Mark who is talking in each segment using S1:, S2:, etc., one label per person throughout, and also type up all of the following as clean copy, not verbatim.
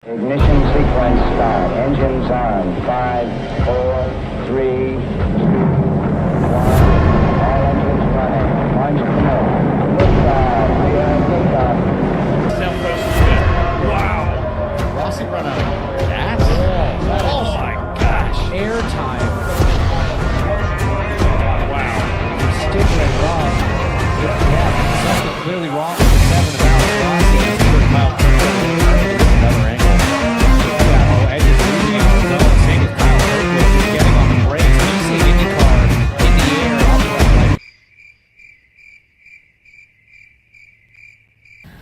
S1: Ignition sequence start. Engines on. 5, 4, 3, 2, 1. All engines running. Launch command. Liftoff. We have liftoff.
S2: Wow.
S3: Rossi run out of gas?
S2: Yeah. Oh my gosh.
S3: Air time.
S2: Wow.
S3: Stigler wrong. Yeah, something clearly wrong with the 7 about Rossi. It's a good mile. Another angle. Yeah, oh, Ed is losing out the zone. Same as Kyle Kirkwood just getting on the brakes. You see IndyCar in the air.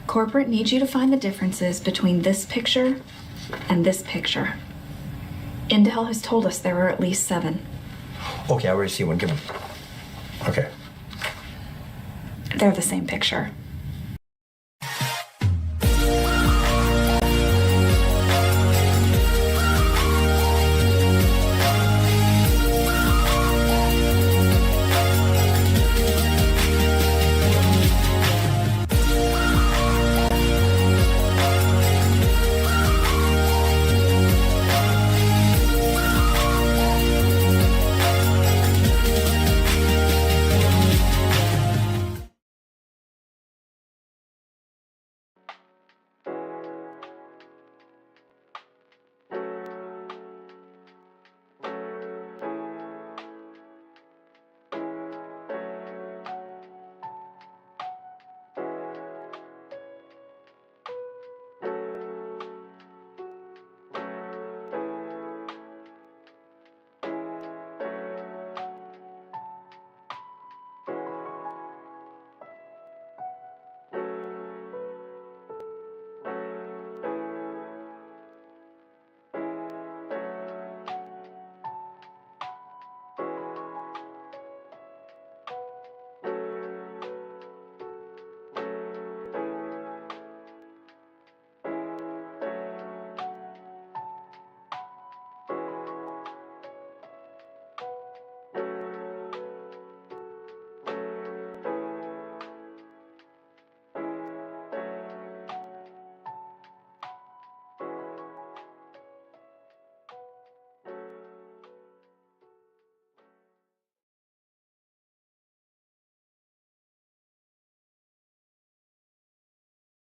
S4: Corporate needs you to find the differences between this picture and this picture. Intel has told us there are at least 7.
S5: Okay, I already see one. Give him. Okay.
S4: They're the same picture.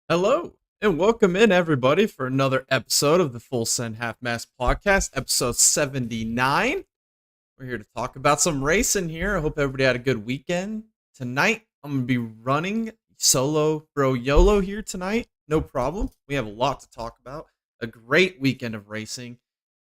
S2: Hello and welcome in everybody for another episode of the Full Send Half Mast podcast, episode 79. We're here to talk about some racing here. I hope everybody had a good weekend. Tonight, I'm going to be running solo bro YOLO here tonight. No problem. We have a lot to talk about. A great weekend of racing.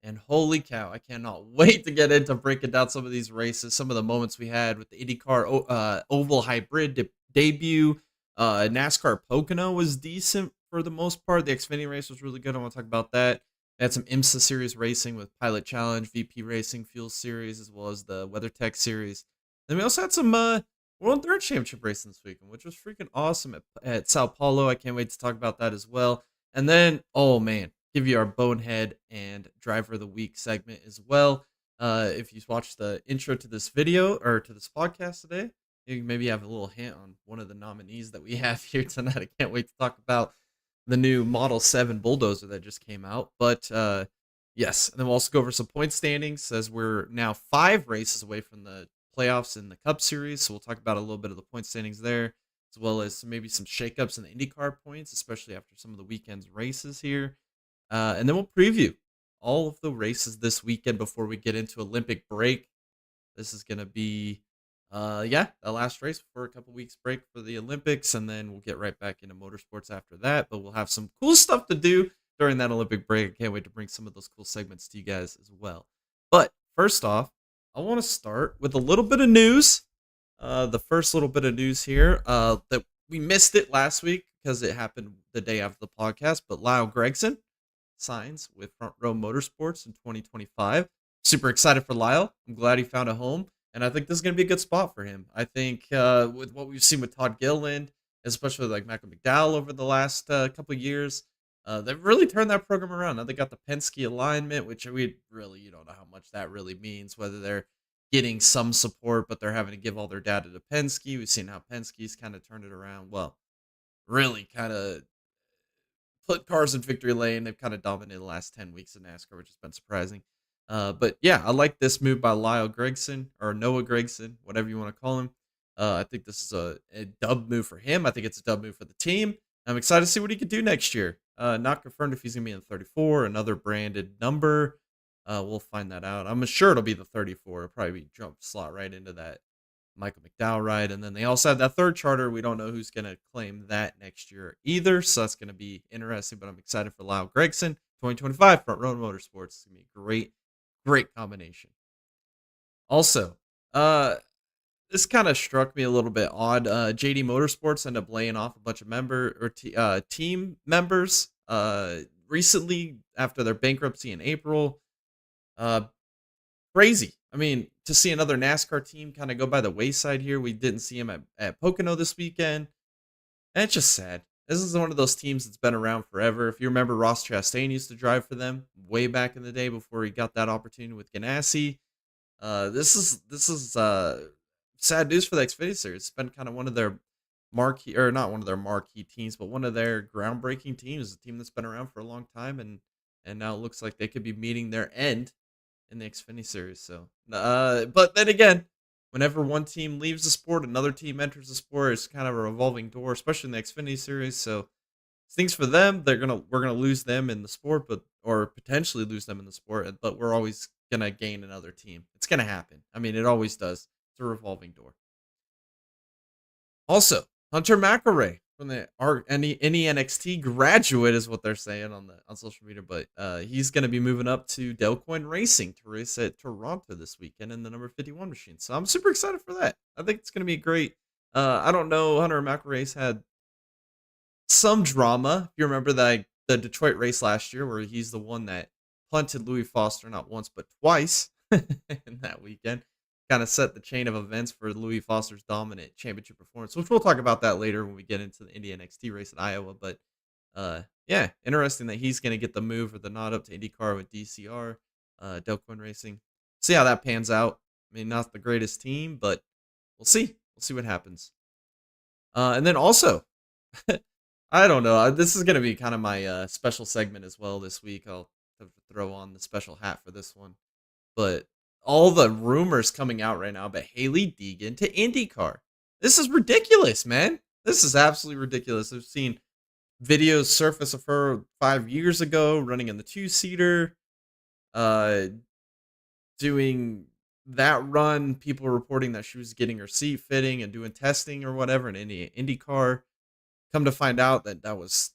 S2: And holy cow, I cannot wait to get into breaking down some of these races, some of the moments we had with the IndyCar Oval Hybrid debut. NASCAR Pocono was decent for the most part. The Xfinity race was really good. I want to talk about that. I had some IMSA series racing with Pilot Challenge, VP Racing Fuel Series, as well as the WeatherTech series. Then we also had some World Endurance Championship racing this weekend, which was freaking awesome at Sao Paulo. I can't wait to talk about that as well. And then, oh man, give you our Bonehead and Driver of the Week segment as well. If you watched the intro to this video or to this podcast today, you maybe have a little hint on one of the nominees that we have here tonight. I can't wait to talk about the new Model 7 Bulldozer that just came out. But yes, and then we'll also go over some point standings as we're now 5 races away from the playoffs in the Cup Series. So we'll talk about a little bit of the point standings there, as well as maybe some shakeups in the IndyCar points, especially after some of the weekend's races here. And then we'll preview all of the races this weekend before we get into Olympic break. This is going to be the last race for a couple weeks break for the Olympics, and then we'll get right back into motorsports after that. But we'll have some cool stuff to do during that Olympic break. I can't wait to bring some of those cool segments to you guys as well. But first off, I want to start with a little bit of news. The first little bit of news here that we missed it last week because it happened the day after the podcast. But Lyle Gregson signs with Front Row Motorsports in 2025. Super excited for Lyle. I'm glad he found a home. And I think this is going to be a good spot for him. I think with what we've seen with Todd Gilliland, especially like Michael McDowell over the last couple of years, they've really turned that program around. Now they got the Penske alignment, which we really, you don't know how much that really means, whether they're getting some support, but they're having to give all their data to Penske. We've seen how Penske's kind of turned it around. Well, really kind of put cars in victory lane. They've kind of dominated the last 10 weeks in NASCAR, which has been surprising. But yeah, I like this move by Lyle Gregson or Noah Gregson, whatever you want to call him. I think this is a dub move for him. I think it's a dub move for the team. I'm excited to see what he could do next year. Not confirmed if he's going to be in 34, another branded number. We'll find that out. I'm sure it'll be the 34. It'll probably be jump slot right into that Michael McDowell ride. And then they also have that third charter. We don't know who's going to claim that next year either. So that's going to be interesting. But I'm excited for Lyle Gregson, 2025 Front Row Motorsports. It's going to be a great combination. Also, this kind of struck me a little bit odd. JD Motorsports ended up laying off a bunch of team members recently after their bankruptcy in April. Crazy. I mean, to see another NASCAR team kind of go by the wayside here. We didn't see him at Pocono this weekend. And it's just sad. This is one of those teams that's been around forever. If you remember, Ross Chastain used to drive for them way back in the day before he got that opportunity with Ganassi. This is sad news for the Xfinity Series. It's been kind of one of their marquee, or not one of their marquee teams, but one of their groundbreaking teams. A team that's been around for a long time, and now it looks like they could be meeting their end in the Xfinity Series. So, but then again, whenever one team leaves the sport, another team enters the sport. It's kind of a revolving door, especially in the Xfinity Series. So, things for them. We're gonna lose them in the sport, or potentially lose them in the sport. But we're always gonna gain another team. It's gonna happen. I mean, it always does. It's a revolving door. Also, Hunter McElroy from the NXT graduate is what they're saying on social media, but he's going to be moving up to Delcoin Racing to race at Toronto this weekend in the number 51 machine. So I'm super excited for that. I think it's going to be great. I don't know, Hunter McElroy's had some drama. If you remember the Detroit race last year where he's the one that punted Louis Foster not once but twice in that weekend. Kind of set the chain of events for Louis Foster's dominant championship performance, which we'll talk about that later when we get into the Indy NXT race at Iowa. But yeah, interesting that he's going to get the move or the nod up to IndyCar with DCR, Delcoin Racing. See how that pans out. I mean, not the greatest team, but we'll see. We'll see what happens. And then also, I don't know. This is going to be kind of my special segment as well this week. I'll have to throw on the special hat for this one. But all the rumors coming out right now about Hailie Deegan to IndyCar. This is ridiculous, man. This is absolutely ridiculous. I've seen videos surface of her 5 years ago running in the two-seater, doing that run. People reporting that she was getting her seat fitting and doing testing or whatever in IndyCar. Come to find out that was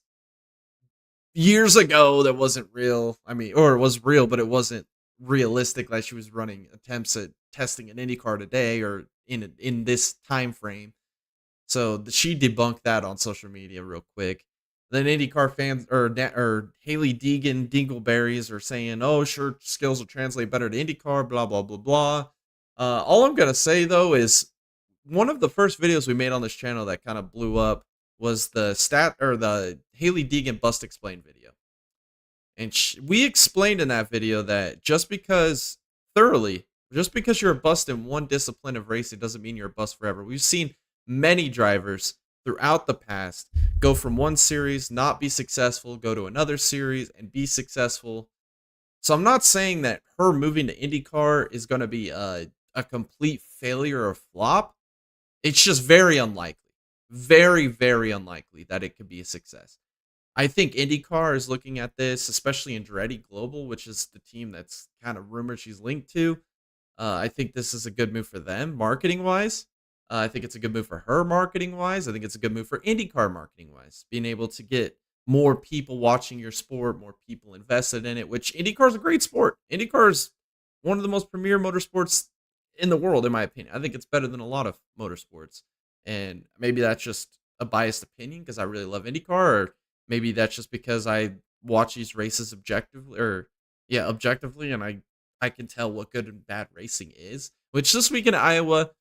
S2: years ago. That wasn't real. I mean, or it was real, but it wasn't realistic. Like she was running attempts at testing an IndyCar today or in this time frame. So she debunked that on social media real quick. Then IndyCar fans or Hailie Deegan dingleberries are saying, "Oh, sure, skills will translate better to IndyCar." Blah blah blah blah. All I'm gonna say though is one of the first videos we made on this channel that kind of blew up was the Hailie Deegan bust explain video. And we explained in that video that just because you're a bust in one discipline of racing doesn't mean you're a bust forever. We've seen many drivers throughout the past go from one series, not be successful, go to another series and be successful. So I'm not saying that her moving to IndyCar is going to be a complete failure or flop. It's just very unlikely. Very, very unlikely that it could be a success. I think IndyCar is looking at this, especially Andretti Global, which is the team that's kind of rumored she's linked to. I think this is a good move for them marketing-wise. I think it's a good move for her marketing-wise. I think it's a good move for IndyCar marketing-wise. Being able to get more people watching your sport, more people invested in it, which IndyCar is a great sport. IndyCar is one of the most premier motorsports in the world, in my opinion. I think it's better than a lot of motorsports. And maybe that's just a biased opinion because I really love IndyCar, or maybe that's just because I watch these races objectively, and I can tell what good and bad racing is. Which this week in Iowa,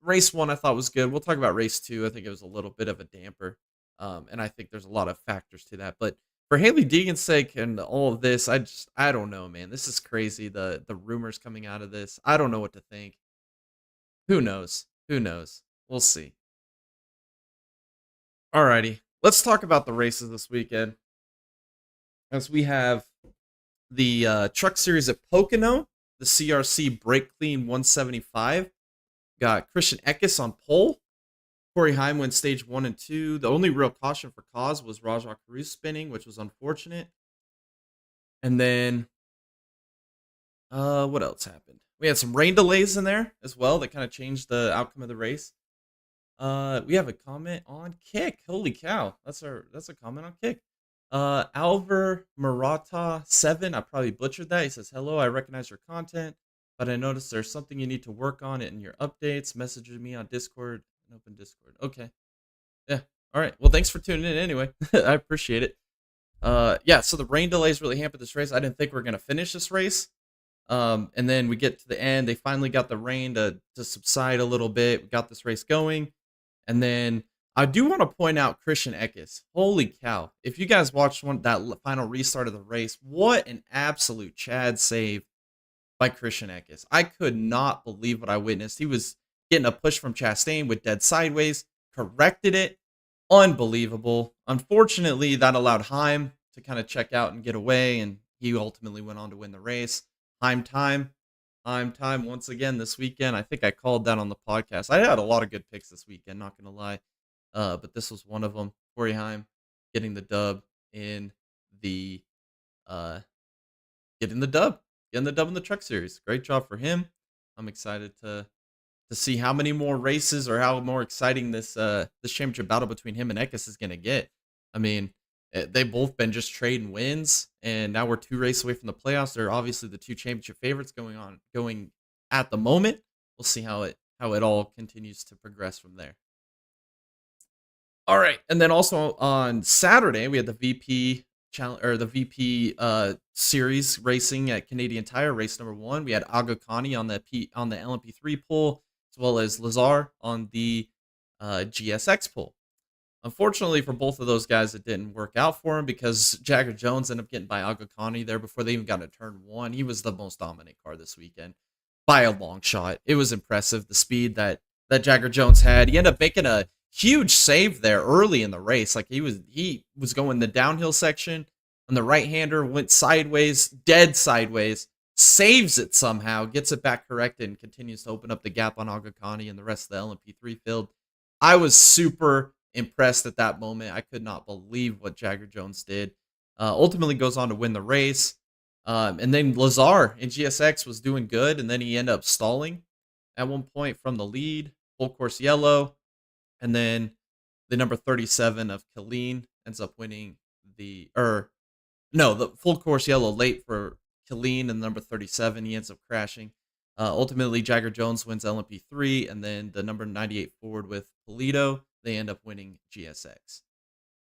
S2: race 1 I thought was good. We'll talk about race 2. I think it was a little bit of a damper, and I think there's a lot of factors to that. But for Hailie Deegan's sake and all of this, I don't know, man. This is crazy. The rumors coming out of this, I don't know what to think. Who knows? We'll see. Alrighty, let's talk about the races this weekend. as we have the Truck Series at Pocono, the CRC Brake Clean 175. Got Christian Eckes on pole. Corey Heim went stage 1 and 2. The only real caution for cause was Rajah Caruth spinning, which was unfortunate. And then, what else happened? We had some rain delays in there as well that kind of changed the outcome of the race. We have a comment on Kick. Holy cow, that's a comment on Kick. Alvar Murata 7, I probably butchered that. He says, "Hello, I recognize your content, but I noticed there's something you need to work on it in your updates. Message me on Discord and open Discord." Okay. Yeah. All right. Well, thanks for tuning in anyway. I appreciate it. Yeah, so the rain delays really hampered this race. I didn't think we were going to finish this race. And then we get to the end. They finally got the rain to subside a little bit. We got this race going. And then I do want to point out Christian Eckes. Holy cow. If you guys watched that final restart of the race, what an absolute Chad save by Christian Eckes. I could not believe what I witnessed. He was getting a push from Chastain with dead sideways, corrected it. Unbelievable. Unfortunately, that allowed Heim to kind of check out and get away, and he ultimately went on to win the race. Heim time once again this weekend. I think I called that on the podcast. I had a lot of good picks this weekend, not going to lie. But this was one of them. Corey Heim getting the dub in the getting the dub in the Truck Series. Great job for him. I'm excited to see how many more races or how more exciting this championship battle between him and Eckes is going to get. I mean, they've both been just trading wins, and now we're 2 races away from the playoffs. They're obviously the 2 championship favorites going at the moment. We'll see how it all continues to progress from there. All right, and then also on Saturday we had the VP challenge or the VP series racing at Canadian Tire race number 1. We had Aga Khani on the LMP3 pole, as well as Lazar on the GSX pole. Unfortunately for both of those guys, it didn't work out for him because Jagger Jones ended up getting by Aga Khani there before they even got to turn 1. He was the most dominant car this weekend by a long shot. It was impressive, the speed that Jagger Jones had. He ended up making a huge save there early in the race. Like he was going the downhill section, and the right-hander went sideways, dead sideways, saves it somehow, gets it back corrected, and continues to open up the gap on Aga Khani and the rest of the LMP3 field. I was super impressed at that moment. I could not believe what Jagger Jones did. Ultimately goes on to win the race. And then Lazar in GSX was doing good, and then he ended up stalling at one point from the lead. Full course yellow. And then the number 37 of Killeen ends up winning the full course yellow late for Killeen, and number 37, he ends up crashing. Ultimately, Jagger Jones wins LMP3, and then the number 98 Ford with Polito, they end up winning GSX.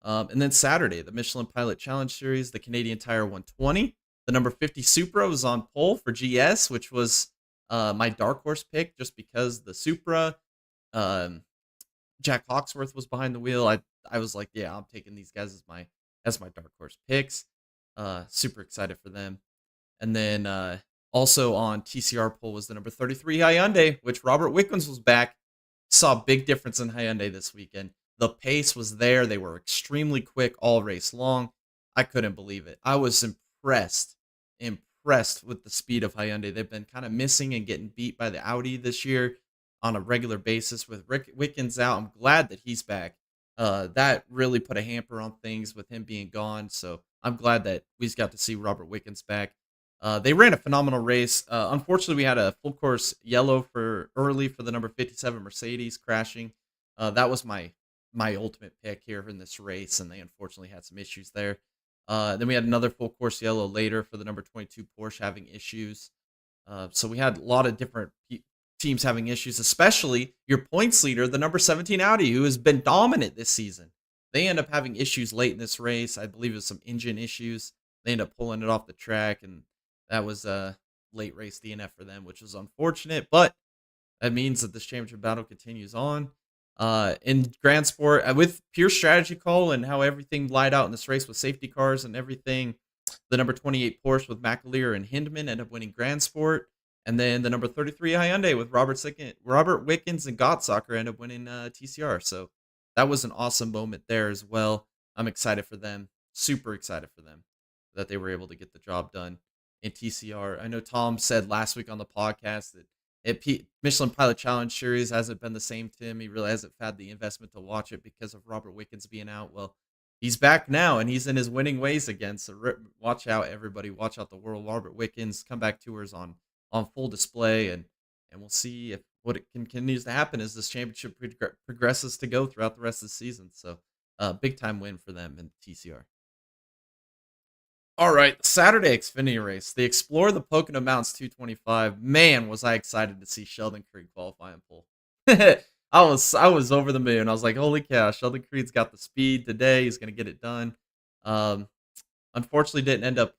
S2: And then Saturday, the Michelin Pilot Challenge Series, the Canadian Tire 120. The number 50 Supra was on pole for GS, which was my dark horse pick just because the Supra, Jack Hawksworth was behind the wheel. I was like, yeah, I'm taking these guys as my dark horse picks. Super excited for them. And then also on TCR pole was the number 33 Hyundai, which Robert Wickens was back. Saw a big difference in Hyundai this weekend. The pace was there. They were extremely quick all race long. I couldn't believe it. I was impressed with the speed of Hyundai. They've been kind of missing and getting beat by the Audi this year on a regular basis. With Wickens out, I'm glad that he's back. That really put a hamper on things with him being gone. So I'm glad that we just got to see Robert Wickens back. They ran a phenomenal race. Unfortunately, we had a full course yellow early for the number 57 Mercedes crashing. That was my ultimate pick here in this race, and they unfortunately had some issues there. Then we had another full course yellow later for the number 22 Porsche having issues. So we had a lot of different teams having issues, especially your points leader, the number 17 Audi, who has been dominant this season. They end up having issues late in this race. I believe it was some engine issues. They end up pulling it off the track, and that was a late race DNF for them, which was unfortunate, but that means that this championship battle continues on. In Grand Sport, with pure strategy call and how everything lied out in this race with safety cars and everything, the number 28 Porsche with McAleer and Hindman end up winning Grand Sport. And then the number 33 Hyundai with Robert Wickens and Gottsacker end up winning TCR. So that was an awesome moment there as well. I'm excited for them. Super excited for them. that they were able to get the job done in TCR. I know Tom said last week on the podcast that Michelin Pilot Challenge Series hasn't been the same to him. He really hasn't had the investment to watch it because of Robert Wickens being out. Well, he's back now, and he's in his winning ways again. So watch out, everybody. Watch out the world. Robert Wickens comeback tours on full display, and we'll see if what it continues to happen as this championship progresses to go throughout the rest of the season. So big time win for them in TCR. All right, Saturday Xfinity race, the Explorer, the Pocono Mountains 225. Man, was I excited to see Sheldon Creed qualify and pull. I was over the moon. I was like, holy cow, Sheldon Creed's got the speed today. He's gonna get it done. Unfortunately, didn't end up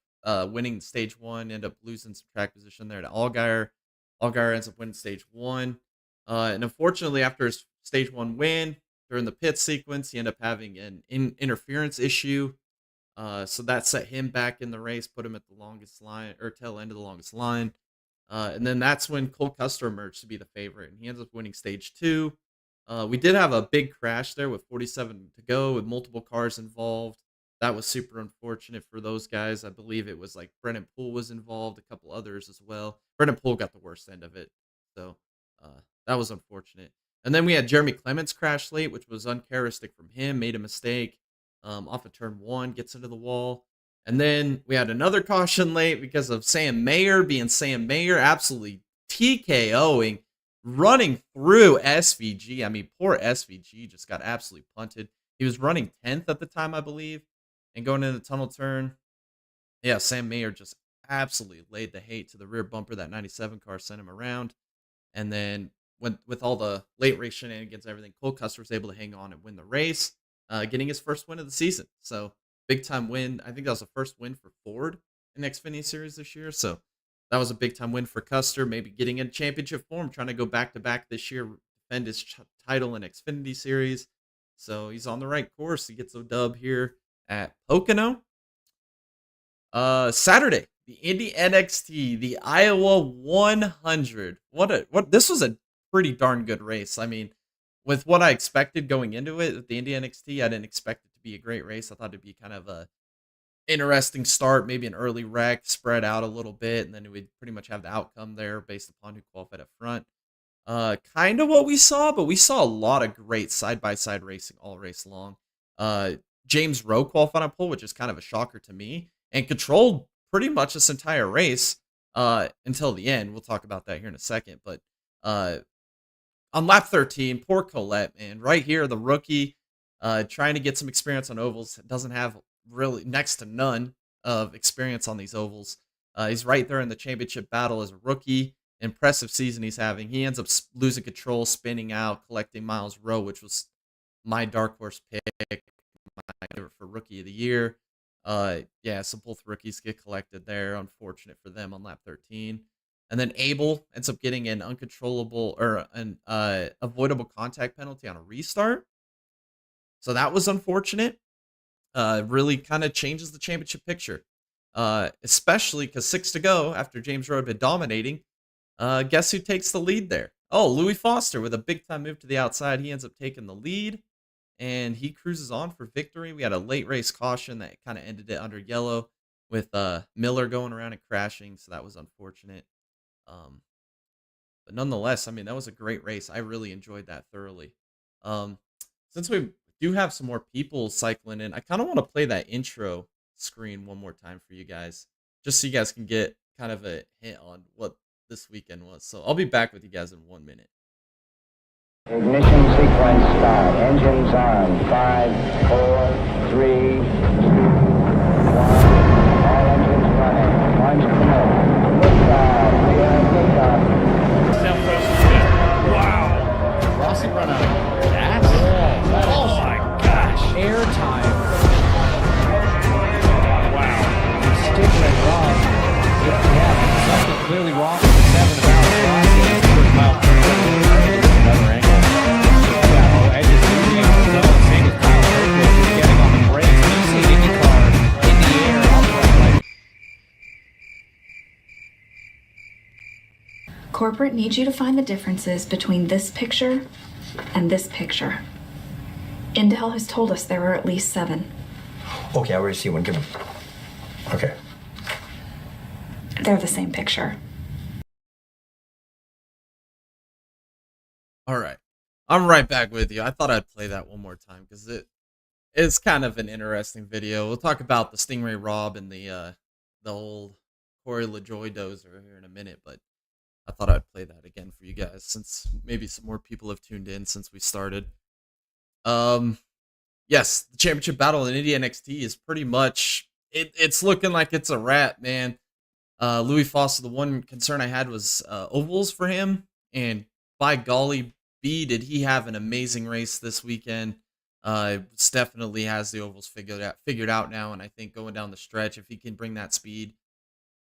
S2: winning stage one. Ended up losing some track position there to Allgaier. Allgaier ends up winning stage one. And unfortunately, after his stage one win, during the pit sequence, he ended up having an interference issue. So that set him back in the race, put him at the longest line, or tail end of the longest line. And then that's when Cole Custer emerged to be the favorite, and he ends up winning stage two. We did have a big crash there with 47 to go with multiple cars involved. That was super unfortunate for those guys. I believe it was like Brennan Poole was involved, a couple others as well. Brennan Poole got the worst end of it. So that was unfortunate. And then we had Jeremy Clements crash late, which was uncharacteristic from him, made a mistake off of turn one, gets into the wall. And then we had another caution late because of Sam Mayer being Sam Mayer, absolutely TKOing, running through SVG. I mean, poor SVG just got absolutely punted. He was running 10th at the time, I believe, and going into the tunnel turn. Yeah, Sam Mayer just absolutely laid the hate to the rear bumper. That 97 car sent him around. And then with all the late race shenanigans and everything, Cole Custer was able to hang on and win the race, getting his first win of the season. So big time win. I think that was the first win for Ford in the Xfinity Series this year. So that was a big time win for Custer, maybe getting in championship form, trying to go back to back this year, defend his title in Xfinity Series. So he's on the right course. He gets a dub here at Pocono. Saturday, the Indy NXT, the Iowa 100. This was a pretty darn good race. I mean, with what I expected going into it, with the Indy NXT, I didn't expect it to be a great race. I thought it'd be kind of a interesting start, maybe an early wreck, spread out a little bit, and then we'd pretty much have the outcome there based upon who qualified up front. Kind of what we saw, but we saw a lot of great side-by-side racing all race long. James Rowe qualified on pole, which is kind of a shocker to me, and controlled pretty much this entire race until the end. We'll talk about that here in a second. But on lap 13, poor Colette, man. Right here, the rookie trying to get some experience on ovals. Doesn't have really next to none of experience on these ovals. He's right there in the championship battle as a rookie. Impressive season he's having. He ends up losing control, spinning out, collecting Miles Rowe, which was my dark horse pick, my favorite for rookie of the year. Yeah, so both rookies get collected there. Unfortunate for them on lap 13. And then Abel ends up getting an uncontrollable or an avoidable contact penalty on a restart. So that was unfortunate. Really kind of changes the championship picture. Especially because 6 to go after James Rowe had been dominating. Guess who takes the lead there? Oh, Louis Foster with a big time move to the outside. He ends up taking the lead. And he cruises on for victory. We had a late race caution that kind of ended it under yellow with Miller going around and crashing. So that was unfortunate. But nonetheless, I mean, that was a great race. I really enjoyed that thoroughly. Since we do have some more people cycling in, I kind of want to play that intro screen one more time for you guys, just so you guys can get kind of a hint on what this weekend was. So I'll be back with you guys in 1 minute.
S1: Ignition sequence start. Engines on. 5, 4, 3, 2, 1. All engines running. Launch command. Liftoff. We have liftoff.
S3: Wow. Rossi run out of gas? Oh my gosh. Air time. Wow. Stigler wrong. Yeah, something clearly wrong with the 7 about Rossi. First mile another angle. Yeah, oh, Edge is losing out of zone. Same with Kyle Kirkwood just getting on the brakes. You see IndyCar in the air upright.
S4: Corporate needs you to find the differences between this picture and this picture. Intel has told us there are at least 7.
S5: Okay, I already see one. Give him. Okay.
S4: They're the same picture.
S2: All right. I'm right back with you. I thought I'd play that one more time because it's kind of an interesting video. We'll talk about the Stingray Rob and the old Corey LaJoy dozer here in a minute, but I thought I'd play that again for you guys since maybe some more people have tuned in since we started. Yes, the championship battle in Indy NXT is pretty much it's looking like it's a wrap, man. Louis Foster, the one concern I had was ovals for him, and by golly, B, did he have an amazing race this weekend. Definitely has the ovals figured out now, and I think going down the stretch, if he can bring that speed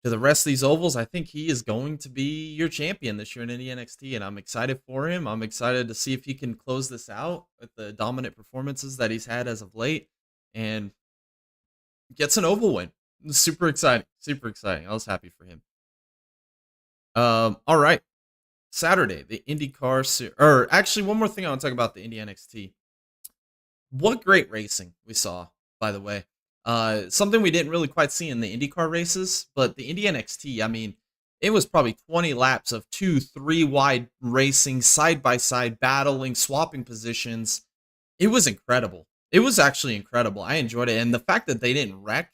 S2: to the rest of these ovals, I think he is going to be your champion this year in Indy NXT, and I'm excited for him. I'm excited to see if he can close this out with the dominant performances that he's had as of late, and gets an oval win. Super exciting. Super exciting. I was happy for him. All right. Saturday, the IndyCar or actually one more thing I want to talk about the Indy NXT. What great racing we saw, by the way. Something we didn't really quite see in the IndyCar races, but the Indy NXT, I mean, it was probably 20 laps of 2-3 wide racing, side by side, battling, swapping positions. It was incredible. It was actually incredible. I enjoyed it. And the fact that they didn't wreck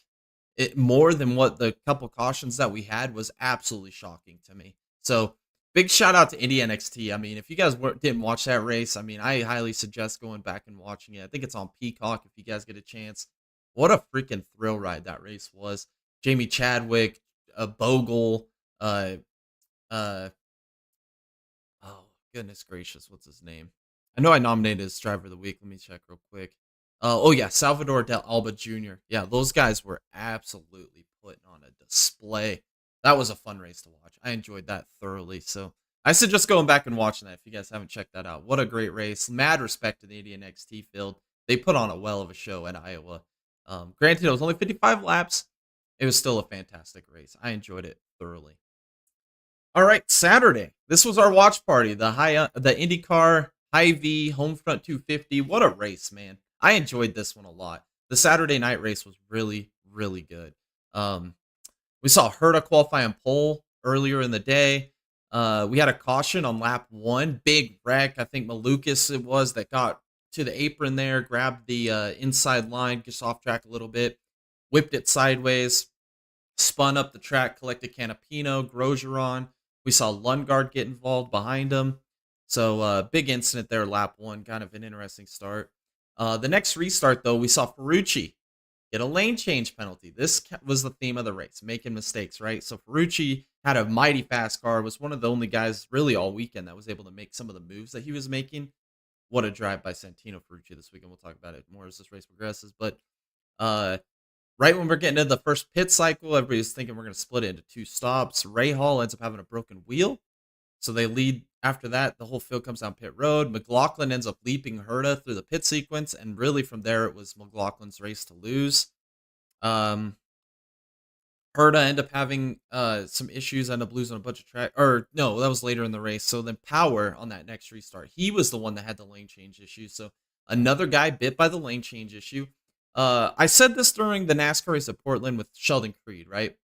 S2: it more than what the couple cautions that we had was absolutely shocking to me. So big shout out to Indy NXT. I mean, if you guys didn't watch that race, I mean, I highly suggest going back and watching it. I think it's on Peacock if you guys get a chance. What a freaking thrill ride that race was. Jamie Chadwick, Bogle, oh goodness gracious, what's his name? I know I nominated as driver of the week. Let me check real quick. Oh yeah, Salvador Del Alba Jr. Yeah, those guys were absolutely putting on a display. That was a fun race to watch. I enjoyed that thoroughly. So I suggest going back and watching that if you guys haven't checked that out. What a great race. Mad respect to the Indy NXT field. They put on a well of a show at Iowa. Granted, it was only 55 laps. It was still a fantastic race. I enjoyed it thoroughly. All right, Saturday. This was our watch party. The IndyCar Hy-Vee Homefront 250. What a race, man. I enjoyed this one a lot. The Saturday night race was really, really good. We saw Herta qualify on pole earlier in the day. We had a caution on lap 1. Big wreck. I think Malukas it was that got to the apron there, grabbed the inside line, just off track a little bit, whipped it sideways, spun up the track, collected Canapino, Grosjean. We saw Lundgaard get involved behind him. So big incident there, lap 1. Kind of an interesting start. The next restart, though, we saw Ferrucci get a lane change penalty. This was the theme of the race, making mistakes, right? So Ferrucci had a mighty fast car, was one of the only guys really all weekend that was able to make some of the moves that he was making. What a drive by Santino Ferrucci this weekend. We'll talk about it more as this race progresses. But right when we're getting into the first pit cycle, everybody's thinking we're going to split it into 2 stops. Ray Hall ends up having a broken wheel. So they lead after that. The whole field comes down pit road. McLaughlin ends up leaping Herta through the pit sequence. And really from there, it was McLaughlin's race to lose. Herta ended up having some issues, ended up losing a bunch of track. Or no, that was later in the race. So then Power on that next restart, he was the one that had the lane change issue. So another guy bit by the lane change issue. I said this during the NASCAR race at Portland with Sheldon Creed, right?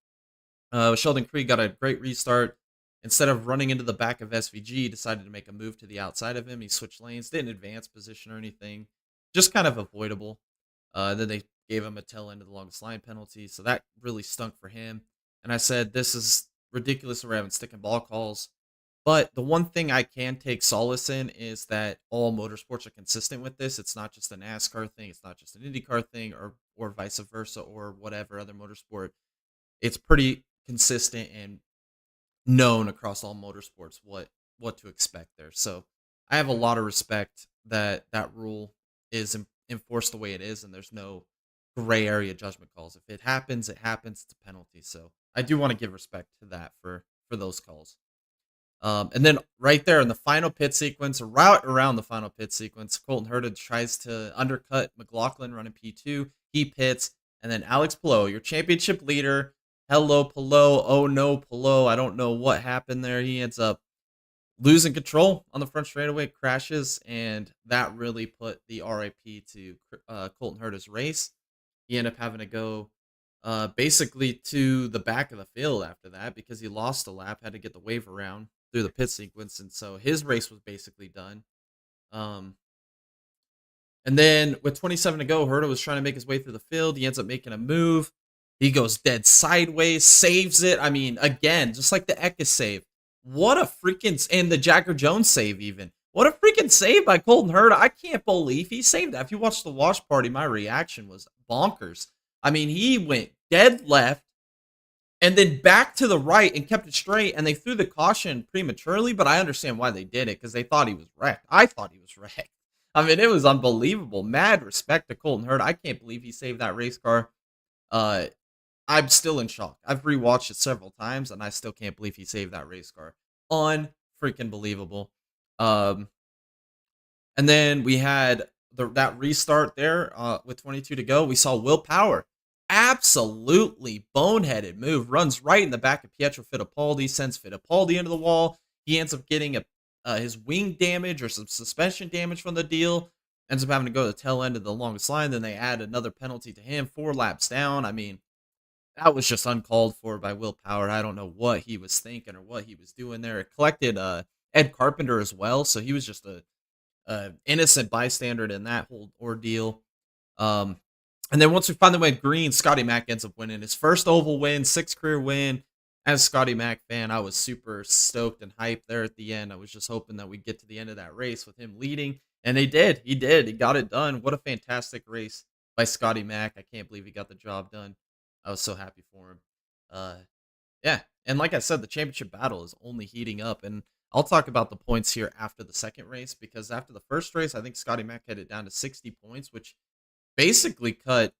S2: Sheldon Creed got a great restart. Instead of running into the back of SVG, he decided to make a move to the outside of him. He switched lanes, didn't advance position or anything. Just kind of avoidable. Then they gave him a tail end of the longest line penalty. So that really stunk for him. And I said, this is ridiculous that we're having stick and ball calls. But the one thing I can take solace in is that all motorsports are consistent with this. It's not just a NASCAR thing. It's not just an IndyCar thing or vice versa or whatever other motorsport. It's pretty consistent and known across all motorsports what to expect there. So I have a lot of respect that that rule is enforced the way it is, and there's no gray area judgment calls. If it happens, it happens. It's a penalty. So I do want to give respect to that for those calls. And then right there in the final pit sequence, around the final pit sequence, Colton Herta tries to undercut McLaughlin running P2. He pits, and then Alex Palou, your championship leader. Hello, Palou. Oh, no, Palou. I don't know what happened there. He ends up losing control on the front straightaway, crashes, and that really put the RIP to Colton Herta's race. He ended up having to go basically to the back of the field after that because he lost a lap, had to get the wave around through the pit sequence, and so his race was basically done. Um, and then with 27 to go, Herta was trying to make his way through the field. He ends up making a move. He goes dead sideways, saves it. I mean, again, just like the Eckes save. What a freaking, and the Jacker Jones save even. What a freaking save by Colton Herta. I can't believe he saved that. If you watched the watch party, my reaction was bonkers. I mean, he went dead left and then back to the right and kept it straight, and they threw the caution prematurely, but I understand why they did it because they thought he was wrecked. I thought he was wrecked. I mean, it was unbelievable. Mad respect to Colton Herta. I can't believe he saved that race car. I'm still in shock. I've rewatched it several times, and I still can't believe he saved that race car. Unfreaking believable. And then we had that restart there with 22 to go. We saw Will Power. Absolutely boneheaded move. Runs right in the back of Pietro Fittipaldi. Sends Fittipaldi into the wall. He ends up getting his wing damage or some suspension damage from the deal. Ends up having to go to the tail end of the longest line. Then they add another penalty to him. 4 laps down. I mean, that was just uncalled for by Will Power. I don't know what he was thinking or what he was doing there. It collected Ed Carpenter as well. So he was just a innocent bystander in that whole ordeal. And then once we finally went green, Scotty Mack ends up winning his first oval win, 6th career win. As a Scotty Mack fan, I was super stoked and hyped there at the end. I was just hoping that we'd get to the end of that race with him leading. And they did. He did. He got it done. What a fantastic race by Scotty Mack. I can't believe he got the job done. I was so happy for him. Yeah. And like I said, the championship battle is only heating up. And I'll talk about the points here after the second race, because after the first race, I think Scotty Mack had it down to 60 points, which basically cut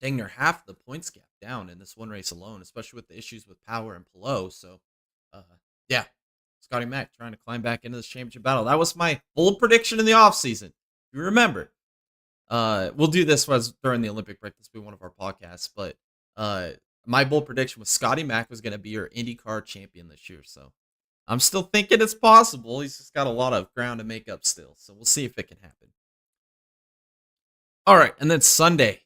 S2: dang near half the points gap down in this one race alone, especially with the issues with Power and Pelot. So, yeah, Scotty Mack trying to climb back into this championship battle. That was my bold prediction in the offseason. You remember. We'll do this during the Olympic break. This will be one of our podcasts, but my bold prediction was Scotty Mack was going to be your IndyCar champion this year. So I'm still thinking it's possible. He's just got a lot of ground to make up still. So we'll see if it can happen. All right. And then Sunday,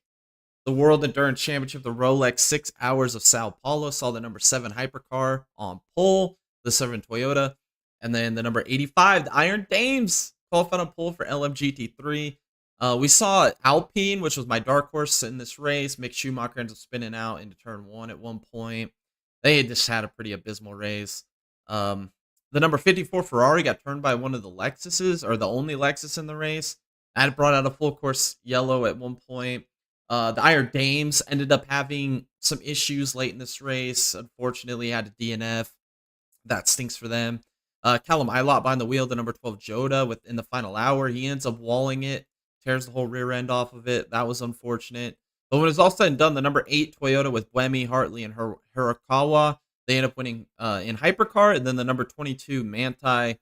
S2: the World Endurance Championship, the Rolex 6 Hours of Sao Paulo, saw the number 7 hypercar on pole, the 7 Toyota, and then the number 85, the Iron Dames, qualified on pole for LMGT3. We saw Alpine, which was my dark horse in this race. Mick Schumacher ends up spinning out into turn 1 at one point. They just had a pretty abysmal race. The number 54 Ferrari got turned by one of the Lexuses, or the only Lexus in the race. That brought out a full course yellow at one point. The Iron Dames ended up having some issues late in this race. Unfortunately, had a DNF. That stinks for them. Callum Ilott behind the wheel, the number 12 Jota, within the final hour. He ends up walling it, tears the whole rear end off of it. That was unfortunate. But when it's all said and done, the number 8 Toyota with Buemi, Hartley, and Hirakawa, they end up winning in hypercar. And then the number 22 Manthey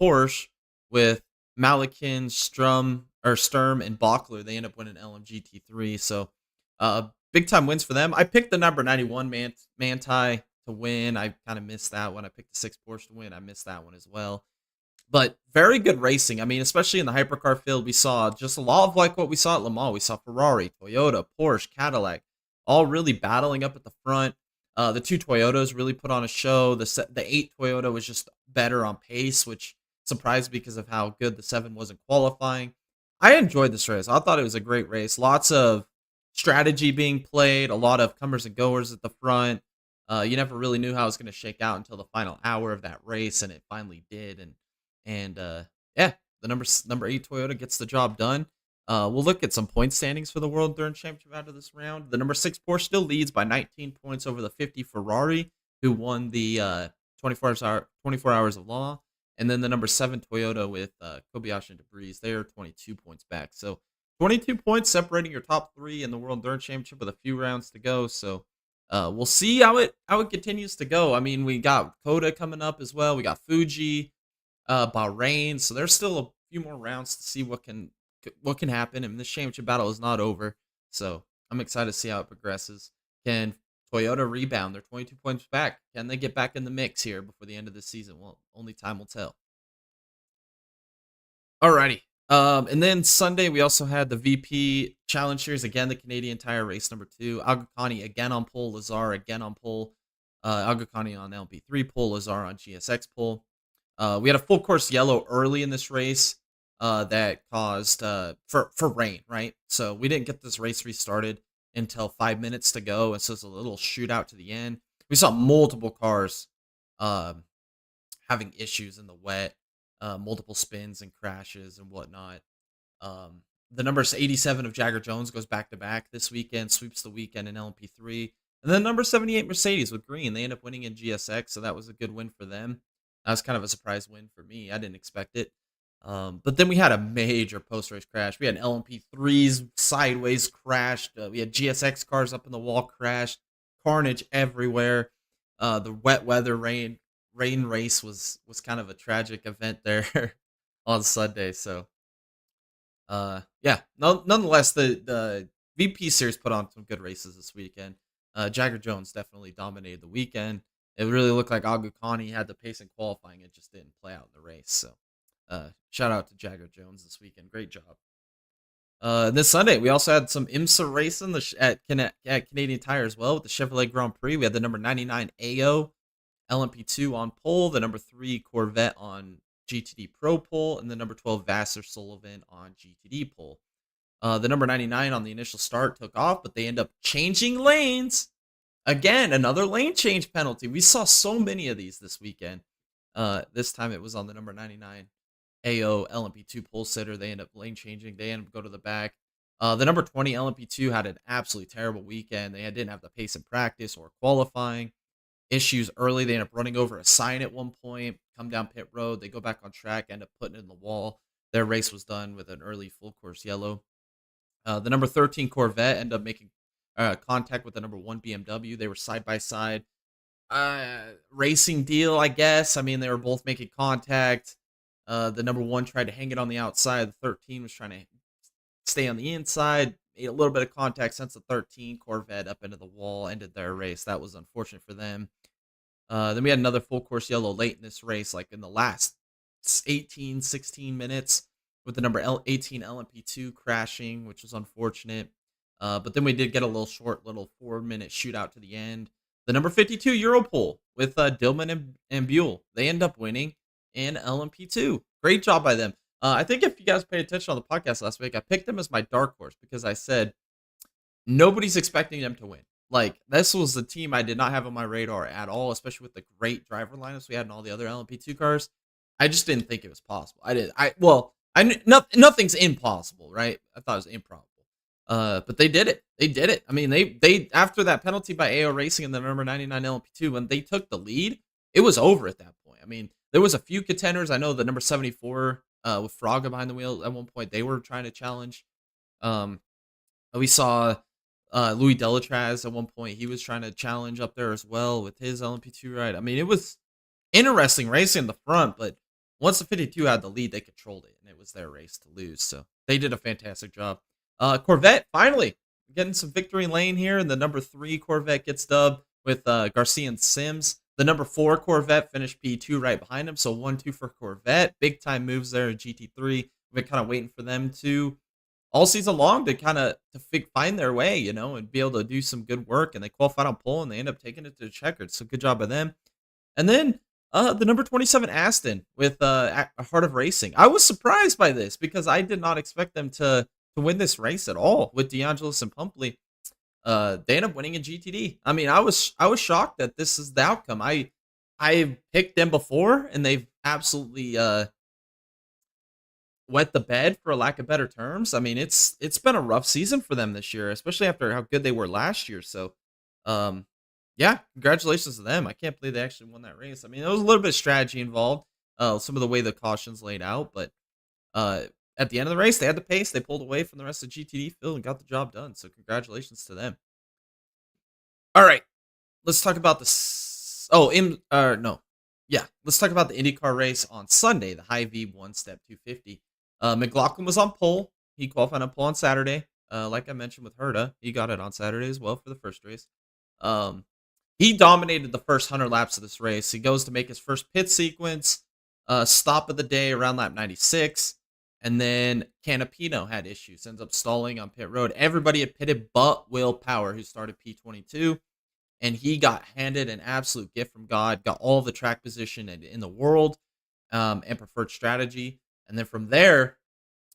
S2: Porsche with Malikin, Sturm, and Bachler, they end up winning LMGT3. So big time wins for them. I picked the number 91 Manthey to win. I kind of missed that one. I picked the 6 Porsche to win. I missed that one as well. But very good racing. I mean, especially in the hypercar field, we saw just a lot of like what we saw at Le Mans. We saw Ferrari, Toyota, Porsche, Cadillac, all really battling up at the front. The 2 Toyotas really put on a show. The 8 Toyota was just better on pace, which surprised me because of how good the 7 was in qualifying. I enjoyed this race. I thought it was a great race. Lots of strategy being played, a lot of comers and goers at the front. You never really knew how it was going to shake out until the final hour of that race, and it finally did. And yeah, the number 8 Toyota gets the job done. We'll look at some point standings for the World Endurance Championship out of this round. The number 6 Porsche still leads by 19 points over the 50 Ferrari, who won the 24 hours of Le Mans. And then the number 7 Toyota with Kobayashi and Debris, they're 22 points back. So 22 points separating your top 3 in the World Endurance Championship with a few rounds to go. So we'll see how it continues to go. I mean, we got Coda coming up as well. We got Fuji, Bahrain. So there's still a few more rounds to see what can happen. And this championship battle is not over. So I'm excited to see how it progresses. Can Toyota rebound? They're 22 points back. Can they get back in the mix here before the end of the season? Well, only time will tell. Alrighty. And then Sunday, we also had the VP Challenge Series, again, the Canadian Tire race number 2. Agakani again on pole, Lazar again on pole. Agakani on LP3 pole, Lazar on GSX pole. We had a full course yellow early in this race that caused for rain, right? So we didn't get this race restarted until 5 minutes to go, and so it's a little shootout to the end. We saw multiple cars having issues in the wet, multiple spins and crashes and whatnot. The numbers 87 of Jagger Jones goes back to back this weekend, sweeps the weekend in LMP3. And then number 78 Mercedes with green, they end up winning in GSX, so that was a good win for them. That was kind of a surprise win for me. I didn't expect it. But then we had a major post-race crash. We had LMP3s sideways crashed. We had GSX cars up in the wall crashed. Carnage everywhere. The wet weather rain race was kind of a tragic event there on Sunday. So, yeah. Nonetheless, the VP series put on some good races this weekend. Jagger Jones definitely dominated the weekend. It really looked like Agukani had the pace in qualifying. It just didn't play out in the race. So, shout out to Jagger Jones this weekend. Great job. This Sunday, we also had some IMSA racing at Canadian Tire as well with the Chevrolet Grand Prix. We had the number 99 AO LMP2 on pole, the number 3 Corvette on GTD Pro pole, and the number 12 Vassar Sullivan on GTD pole. The number 99 on the initial start took off, but they end up changing lanes. Again, another lane change penalty. We saw so many of these this weekend. This time it was on the number 99 AO LMP2 pole sitter. They end up lane changing. They end up go to the back. The number 20 LMP2 had an absolutely terrible weekend. They didn't have the pace in practice or qualifying. Issues early. They end up running over a sign at one point, come down pit road. They go back on track, end up putting it in the wall. Their race was done with an early full course yellow. The number 13 Corvette ended up making contact with the number 1 BMW. They were side by side. Racing deal, I guess. I mean, they were both making contact. The number 1 tried to hang it on the outside. The 13 was trying to stay on the inside. Made a little bit of contact since the 13 Corvette up into the wall, ended their race. That was unfortunate for them. Then we had another full course yellow late in this race, like in the last 18, 16 minutes with the number 18 LMP2 crashing, which was unfortunate. But then we did get a little 4-minute shootout to the end. The number 52 Europol with Dillman and Buell. They end up winning in LMP2. Great job by them. I think if you guys paid attention on the podcast last week, I picked them as my dark horse because I said nobody's expecting them to win. Like, this was the team I did not have on my radar at all, especially with the great driver lineups we had in all the other LMP2 cars. I just didn't think it was possible. Nothing's impossible, right? I thought it was improbable. But they did it. They did it. I mean, they after that penalty by AO Racing in the number 99 LMP2, when they took the lead, it was over at that point. I mean, there was a few contenders. I know the number 74 with Fraga behind the wheel at one point, they were trying to challenge. We saw Louis Delatraz at one point. He was trying to challenge up there as well with his LMP2 ride. I mean, it was interesting racing in the front, but once the 52 had the lead, they controlled it, and it was their race to lose. So they did a fantastic job. Corvette finally getting some victory lane here, and the number 3 Corvette gets dubbed with Garcia and Sims. The number 4 Corvette finished P2 right behind him, so 1-2 for Corvette. Big time moves there in GT3. We've been kind of waiting for them to all season long to kind of find their way, you know, and be able to do some good work. And they qualified on pole, and they end up taking it to the checkers. So good job by them. And then the number 27 Aston with Heart of Racing. I was surprised by this because I did not expect them to win this race at all with DeAngelis and Pumpley. They end up winning in GTD. I mean, I was shocked that this is the outcome. I picked them before, and they've absolutely wet the bed, for a lack of better terms. I mean, it's been a rough season for them this year, especially after how good they were last year. So, yeah, congratulations to them. I can't believe they actually won that race. I mean, there was a little bit of strategy involved, some of the way the cautions laid out, but at the end of the race, they had the pace. They pulled away from the rest of the GTD field and got the job done. So congratulations to them. All right, let's talk about let's talk about the IndyCar race on Sunday, the High V one-step 250. McLaughlin was on pole. He qualified on pole on Saturday. Like I mentioned with Herta, he got it on Saturday as well for the first race. He dominated the first 100 laps of this race. He goes to make his first pit sequence, stop of the day around lap 96. And then Canapino had issues, ends up stalling on pit road. Everybody had pitted but Will Power, who started P22. And he got handed an absolute gift from God, got all the track position in the world, and preferred strategy. And then from there,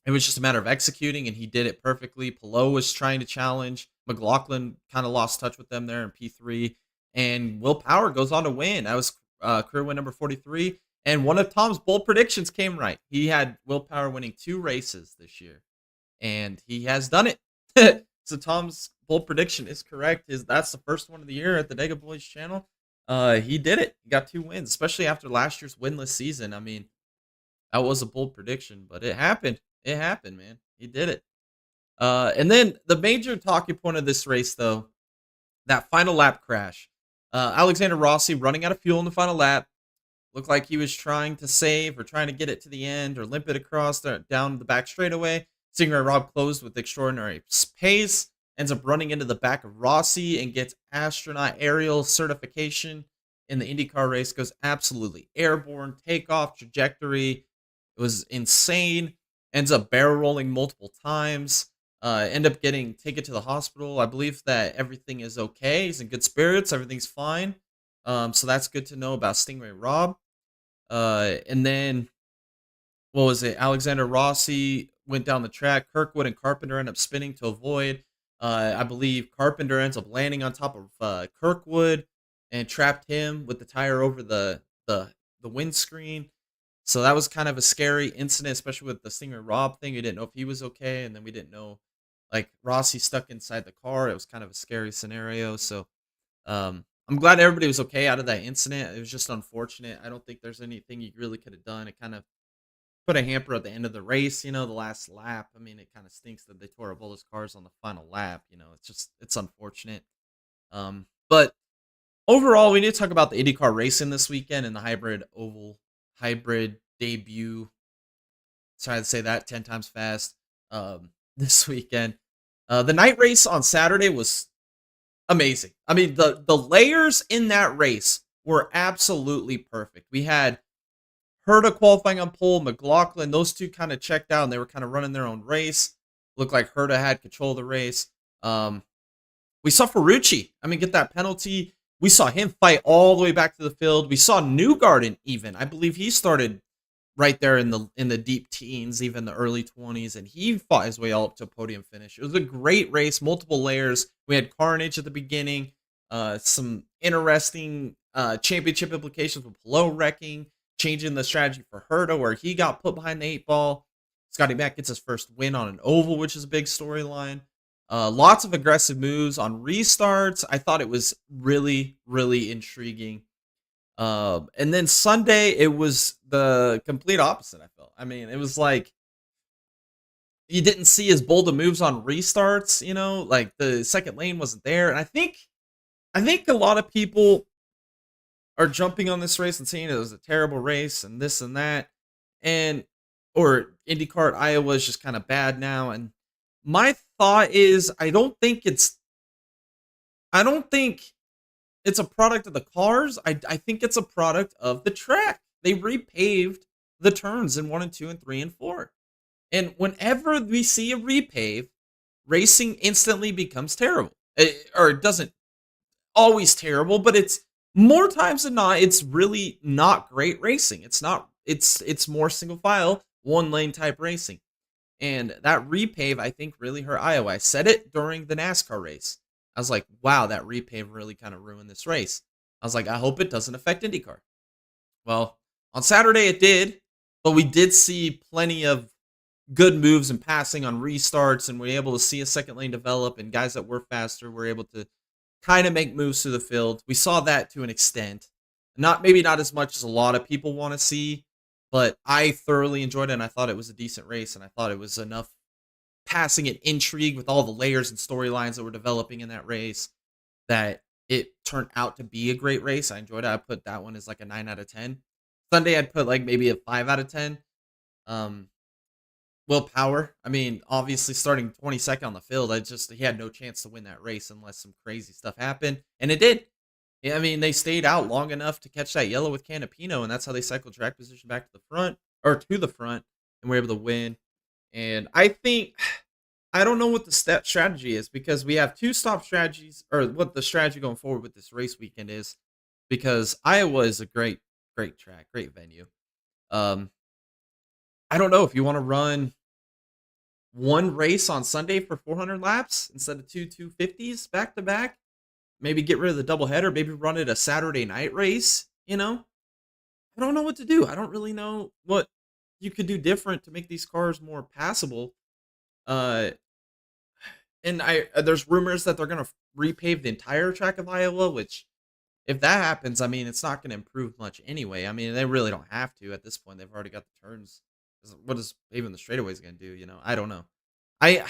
S2: it was just a matter of executing, and he did it perfectly. Pelot was trying to challenge. McLaughlin kind of lost touch with them there in P3. And Will Power goes on to win. That was career win number 43. And one of Tom's bold predictions came right. He had Will Power winning 2 races this year. And he has done it. So Tom's bold prediction is correct. That's the first one of the year at the Dega Boys channel. He did it. He got 2 wins, especially after last year's winless season. I mean, that was a bold prediction, but it happened. It happened, man. He did it. And then the major talking point of this race, though, that final lap crash. Alexander Rossi running out of fuel in the final lap. Looked like he was trying to save or trying to get it to the end or limp it across down the back straightaway. Stingray Rob closed with extraordinary pace. Ends up running into the back of Rossi and gets astronaut aerial certification in the IndyCar race. Goes absolutely airborne. Takeoff trajectory. It was insane. Ends up barrel rolling multiple times. End up getting taken to the hospital. I believe that everything is okay. He's in good spirits. Everything's fine. So that's good to know about Stingray Rob. And then, what was it? Alexander Rossi went down the track. Kirkwood and Carpenter end up spinning to avoid. I believe Carpenter ends up landing on top of Kirkwood and trapped him with the tire over the windscreen. So that was kind of a scary incident, especially with the Stingray Rob thing. We didn't know if he was okay, and then we didn't know, like, Rossi stuck inside the car. It was kind of a scary scenario. So I'm glad everybody was okay out of that incident. It was just unfortunate. I don't think there's anything you really could have done. It kind of put a hamper at the end of the race, the last lap. I mean, it kind of stinks that they tore up all those cars on the final lap. It's unfortunate. But overall, we need to talk about the IndyCar racing this weekend and the hybrid debut. Sorry to say that 10 times fast. This weekend. The night race on Saturday was amazing. I mean, the layers in that race were absolutely perfect. We had Herta qualifying on pole, McLaughlin, those two kind of checked out and they were kind of running their own race. Looked like Herta had control of the race. We saw Ferrucci, get that penalty. We saw him fight all the way back to the field. We saw Newgarden even. I believe he started right there in the deep teens, even the early 20s, and he fought his way all up to a podium finish. It was a great race, multiple layers. We had carnage at the beginning, some interesting championship implications with Pelot wrecking, changing the strategy for Herta where he got put behind the 8-ball. Scotty Mack gets his first win on an oval, which is a big storyline. Lots of aggressive moves on restarts. I thought it was really, really intriguing. And then Sunday, it was the complete opposite, I felt. It was like you didn't see as bold of moves on restarts, like the second lane wasn't there. And I think a lot of people are jumping on this race and saying it was a terrible race and this and that. Or IndyCar at Iowa is just kind of bad now. And my thought is, I don't think it's a product of the cars. I think it's a product of the track. They repaved the turns in 1 and 2 and 3 and 4. And whenever we see a repave, racing instantly becomes terrible. It doesn't always terrible, but it's more times than not, it's really not great racing. It's more single file, one lane type racing. And that repave, I think, really hurt Iowa. I said it during the NASCAR race. I was like, wow, that repave really kind of ruined this race. I was like, I hope it doesn't affect IndyCar. Well, on Saturday it did, but we did see plenty of good moves and passing on restarts, and we were able to see a second lane develop, and guys that were faster were able to kind of make moves through the field. We saw that to an extent. Maybe not as much as a lot of people want to see, but I thoroughly enjoyed it, and I thought it was a decent race, and I thought it was enough passing and intrigue with all the layers and storylines that were developing in that race that it turned out to be a great race. I enjoyed it. I put that one as like a 9 out of 10. Sunday, I'd put like maybe a 5 out of 10. Will Power, obviously starting 22nd on the field, he had no chance to win that race unless some crazy stuff happened, and it did. They stayed out long enough to catch that yellow with Canapino, and that's how they cycled track position back to the front, and were able to win. And I don't know what the step strategy is because we have two stop strategies, or what the strategy going forward with this race weekend is, because Iowa is a great track, great venue. Um, I don't know if you want to run one race on Sunday for 400 laps instead of two 250s back to back. Maybe get rid of the doubleheader. Maybe run it a Saturday night race. I don't know what to do. I don't really know what you could do different to make these cars more passable. Uh, and there's rumors that they're gonna repave the entire track of Iowa, which if that happens, I mean, it's not gonna improve much anyway. I mean, they really don't have to at this point. They've already got the turns. What is even the straightaways gonna do? I don't know. I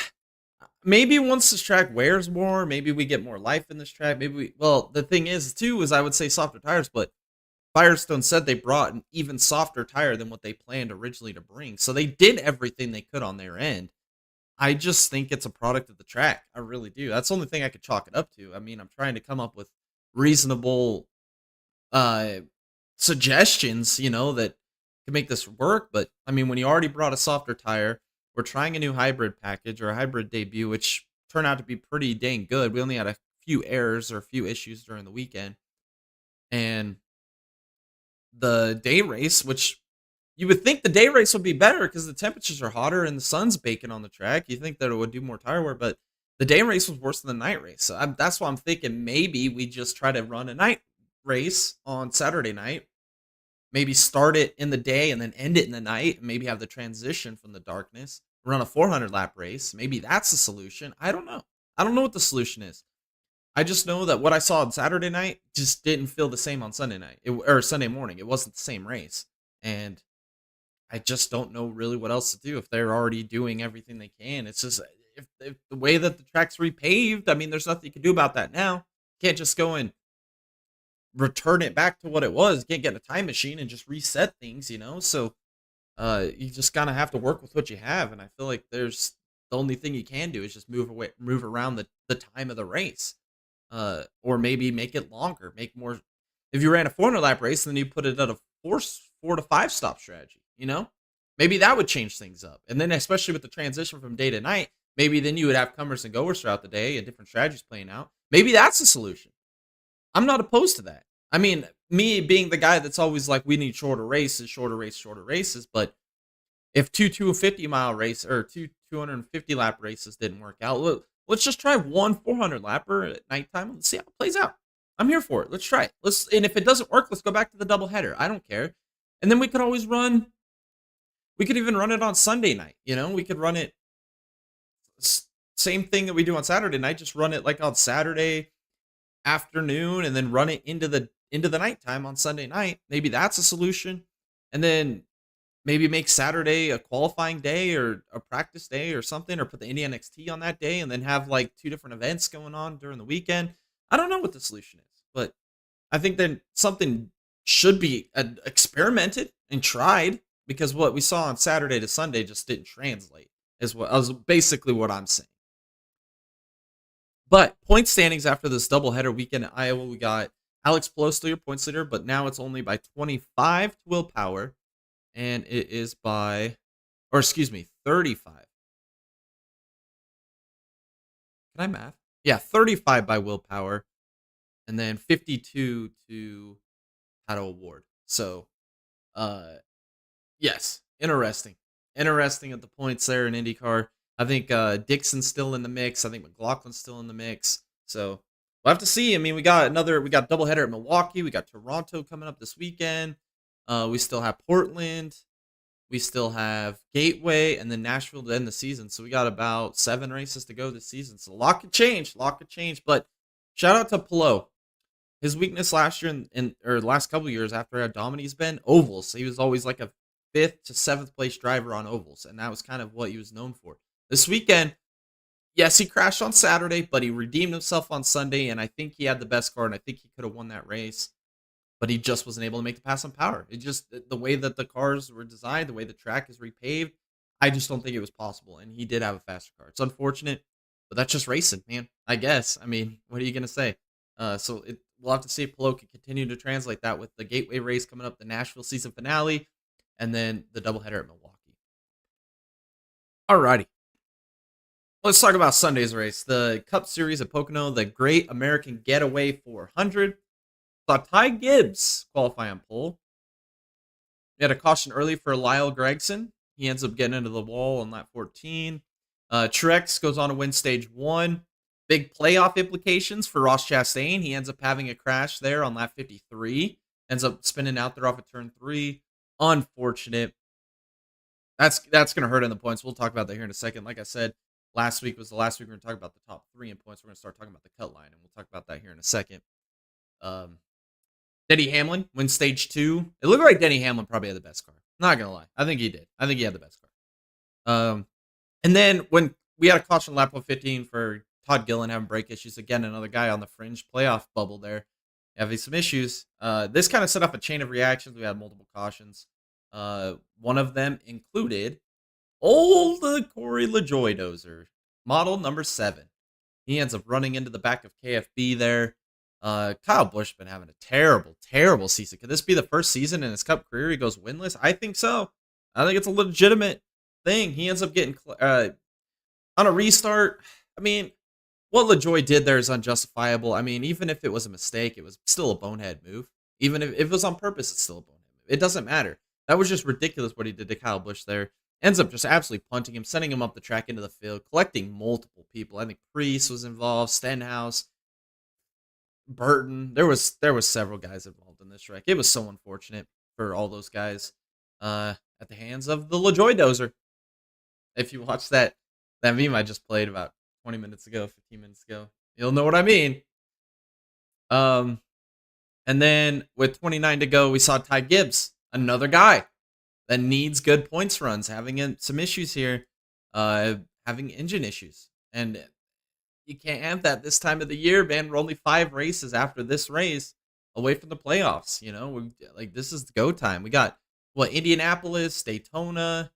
S2: Maybe once this track wears more, maybe we get more life in this track. Well, the thing is too is I would say softer tires, but Firestone said they brought an even softer tire than what they planned originally to bring. So they did everything they could on their end. I just think it's a product of the track. I really do. That's the only thing I could chalk it up to. I mean, I'm trying to come up with reasonable uh suggestions, that can make this work, but I mean, when you already brought a softer tire, we're trying a new hybrid package or a hybrid debut, which turned out to be pretty dang good. We only had a few errors or a few issues during the weekend. And the day race, which you would think the day race would be better because the temperatures are hotter and the sun's baking on the track. You think that it would do more tire wear, but the day race was worse than the night race. So that's why I'm thinking maybe we just try to run a night race on Saturday night. Maybe start it in the day and then end it in the night. And maybe have the transition from the darkness. Run a 400 lap race. Maybe that's the solution. I don't know. I don't know what the solution is. I just know that what I saw on Saturday night just didn't feel the same on Sunday night or Sunday morning. It wasn't the same race. And I just don't know really what else to do if they're already doing everything they can. It's just if the way that the track's repaved, I mean, there's nothing you can do about that now. You can't just go and return it back to what it was. You can't get in a time machine and just reset things, So you just kind of have to work with what you have. And I feel like there's the only thing you can do is just move around the time of the race. Or maybe make it longer, make more. If you ran a 400 lap race and then you put it at a 4 to 5 stop strategy, maybe that would change things up. And then, especially with the transition from day to night, maybe then you would have comers and goers throughout the day and different strategies playing out. Maybe that's the solution. I'm not opposed to that. I mean, me being the guy that's always like, we need shorter races. But if two 250-mile race or two 250 lap races didn't work out, let's just try one 400 lapper at nighttime. Let's see how it plays out. I'm here for it. Let's try it. And if it doesn't work, let's go back to the doubleheader. I don't care. And then we could always run. We could even run it on Sunday night. We could run it same thing that we do on Saturday night. Just run it like on Saturday afternoon, and then run it into the nighttime on Sunday night. Maybe that's a solution. And then maybe make Saturday a qualifying day or a practice day or something, or put the Indy NXT on that day and then have like 2 different events going on during the weekend. I don't know what the solution is, but I think then something should be experimented and tried, because what we saw on Saturday to Sunday just didn't translate is basically what I'm saying. But point standings after this doubleheader weekend in Iowa, we got Alex Palou still your points leader, but now it's only by 25 to Will Power. And it is 35. Can I math? Yeah, 35 by Willpower, and then 52 to Title Award. So, yes, interesting at the points there in IndyCar. I think Dixon's still in the mix. I think McLaughlin's still in the mix. So we'll have to see. I mean, we got doubleheader at Milwaukee. We got Toronto coming up this weekend. We still have Portland. We still have Gateway and then Nashville to end the season. So we got about 7 races to go this season. So a lot could change. But shout out to Palou. His weakness last year or last couple of years after how dominant he's been, ovals. He was always like a 5th to 7th place driver on ovals. And that was kind of what he was known for. This weekend, yes, he crashed on Saturday, but he redeemed himself on Sunday. And I think he had the best car, and I think he could have won that race. But he just wasn't able to make the pass on Power. It just, the way that the cars were designed, the way the track is repaved, I just don't think it was possible. And he did have a faster car. It's unfortunate, but that's just racing, man. I guess. I mean, what are you going to say? We'll have to see if Palou can continue to translate that with the Gateway race coming up, the Nashville season finale, and then the doubleheader at Milwaukee. Alrighty. Let's talk about Sunday's race. The Cup Series at Pocono, the Great American Getaway 400. Saw Ty Gibbs qualify on pole. We had a caution early for Lyle Gregson. He ends up getting into the wall on lap 14. Truex goes on to win stage 1. Big playoff implications for Ross Chastain. He ends up having a crash there on lap 53. Ends up spinning out there off of turn 3. Unfortunate. That's going to hurt in the points. We'll talk about that here in a second. Like I said, last week was the last week we're going to talk about the top 3 in points. We're going to start talking about the cut line, and we'll talk about that here in a second. Denny Hamlin wins stage 2. It looked like Denny Hamlin probably had the best car. Not going to lie. I think he did. I think he had the best car. And then when we had a caution lap 115 for Todd Gillen having brake issues, again, another guy on the fringe playoff bubble there having some issues. This kind of set up a chain of reactions. We had multiple cautions. One of them included old Corey LaJoy Dozer, model number 7. He ends up running into the back of KFB there. Kyle Busch been having a terrible, terrible season. Could this be the first season in his Cup career he goes winless? I think so. I think it's a legitimate thing. He ends up getting on a restart. I mean, what LaJoy did there is unjustifiable. I mean, even if it was a mistake, it was still a bonehead move. Even if it was on purpose, it's still a bonehead move. It doesn't matter. That was just ridiculous what he did to Kyle Busch there. Ends up just absolutely punting him, sending him up the track into the field, collecting multiple people. I think Priest was involved, Stenhouse, Burton. There was several guys involved in this wreck. It was so unfortunate for all those guys at the hands of the LaJoy Dozer. If you watch that meme I just played about 20 minutes ago, 15 minutes ago, you'll know what I mean. And then with 29 to go, we saw Ty Gibbs, another guy that needs good points runs, having some issues here, having engine issues. And you can't have that this time of the year, man. We're only 5 races after this race away from the playoffs. You know, this is go time. We got Indianapolis, Daytona,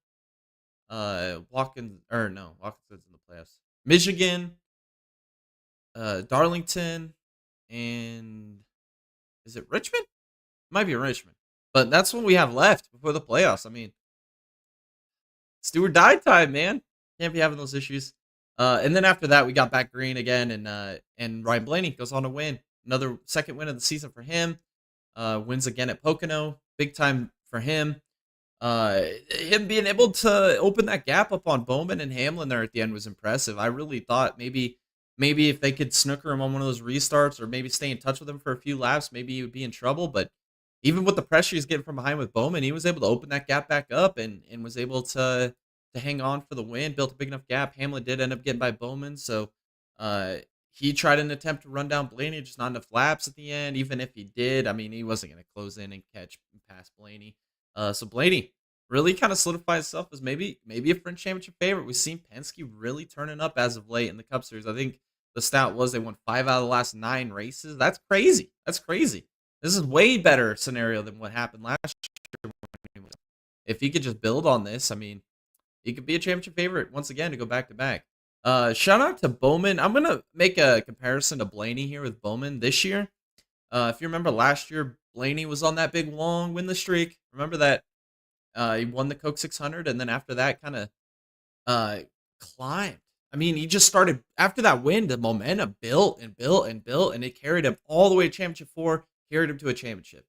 S2: Watkins in the playoffs, Michigan, Darlington, and is it Richmond? It might be Richmond, but that's what we have left before the playoffs. I mean, it's do or die time, man. Can't be having those issues. And then after that, we got back green again, and Ryan Blaney goes on to win another second win of the season for him. Wins again at Pocono, big time for him. Him being able to open that gap up on Bowman and Hamlin there at the end was impressive. I really thought maybe if they could snooker him on one of those restarts or maybe stay in touch with him for a few laps, maybe he would be in trouble. But even with the pressure he's getting from behind with Bowman, he was able to open that gap back up and was able to hang on for the win, built a big enough gap. Hamlin did end up getting by Bowman, so he tried an attempt to run down Blaney, just not enough laps at the end. Even if he did, I mean, he wasn't going to close in and catch past Blaney. So Blaney really kind of solidified himself as maybe a French Championship favorite. We've seen Penske really turning up as of late in the Cup Series. I think the stat was they won 5 out of the last 9 races. That's crazy. This is way better scenario than what happened last year. If he could just build on this, I mean, he could be a championship favorite once again to go back to back. Shout out to Bowman. I'm going to make a comparison to Blaney here with Bowman this year. If you remember last year, Blaney was on that big long winless streak. Remember that? He won the Coke 600, and then after that kind of climbed. I mean, he just started, after that win, the momentum built, and it carried him all the way to Championship 4, carried him to a championship.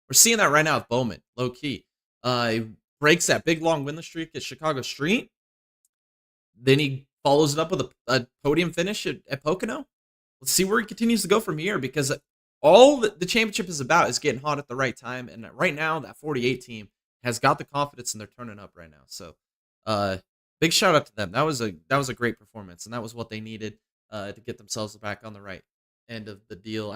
S2: We're seeing that right now with Bowman, low key. He breaks that big long winless streak at Chicago Street. Then he follows it up with a podium finish at Pocono. Let's see where he continues to go from here, because all the championship is about is getting hot at the right time. And right now, that 48 team has got the confidence, and they're turning up right now. So, big shout out to them. That was a great performance, and that was what they needed to get themselves back on the right end of the deal.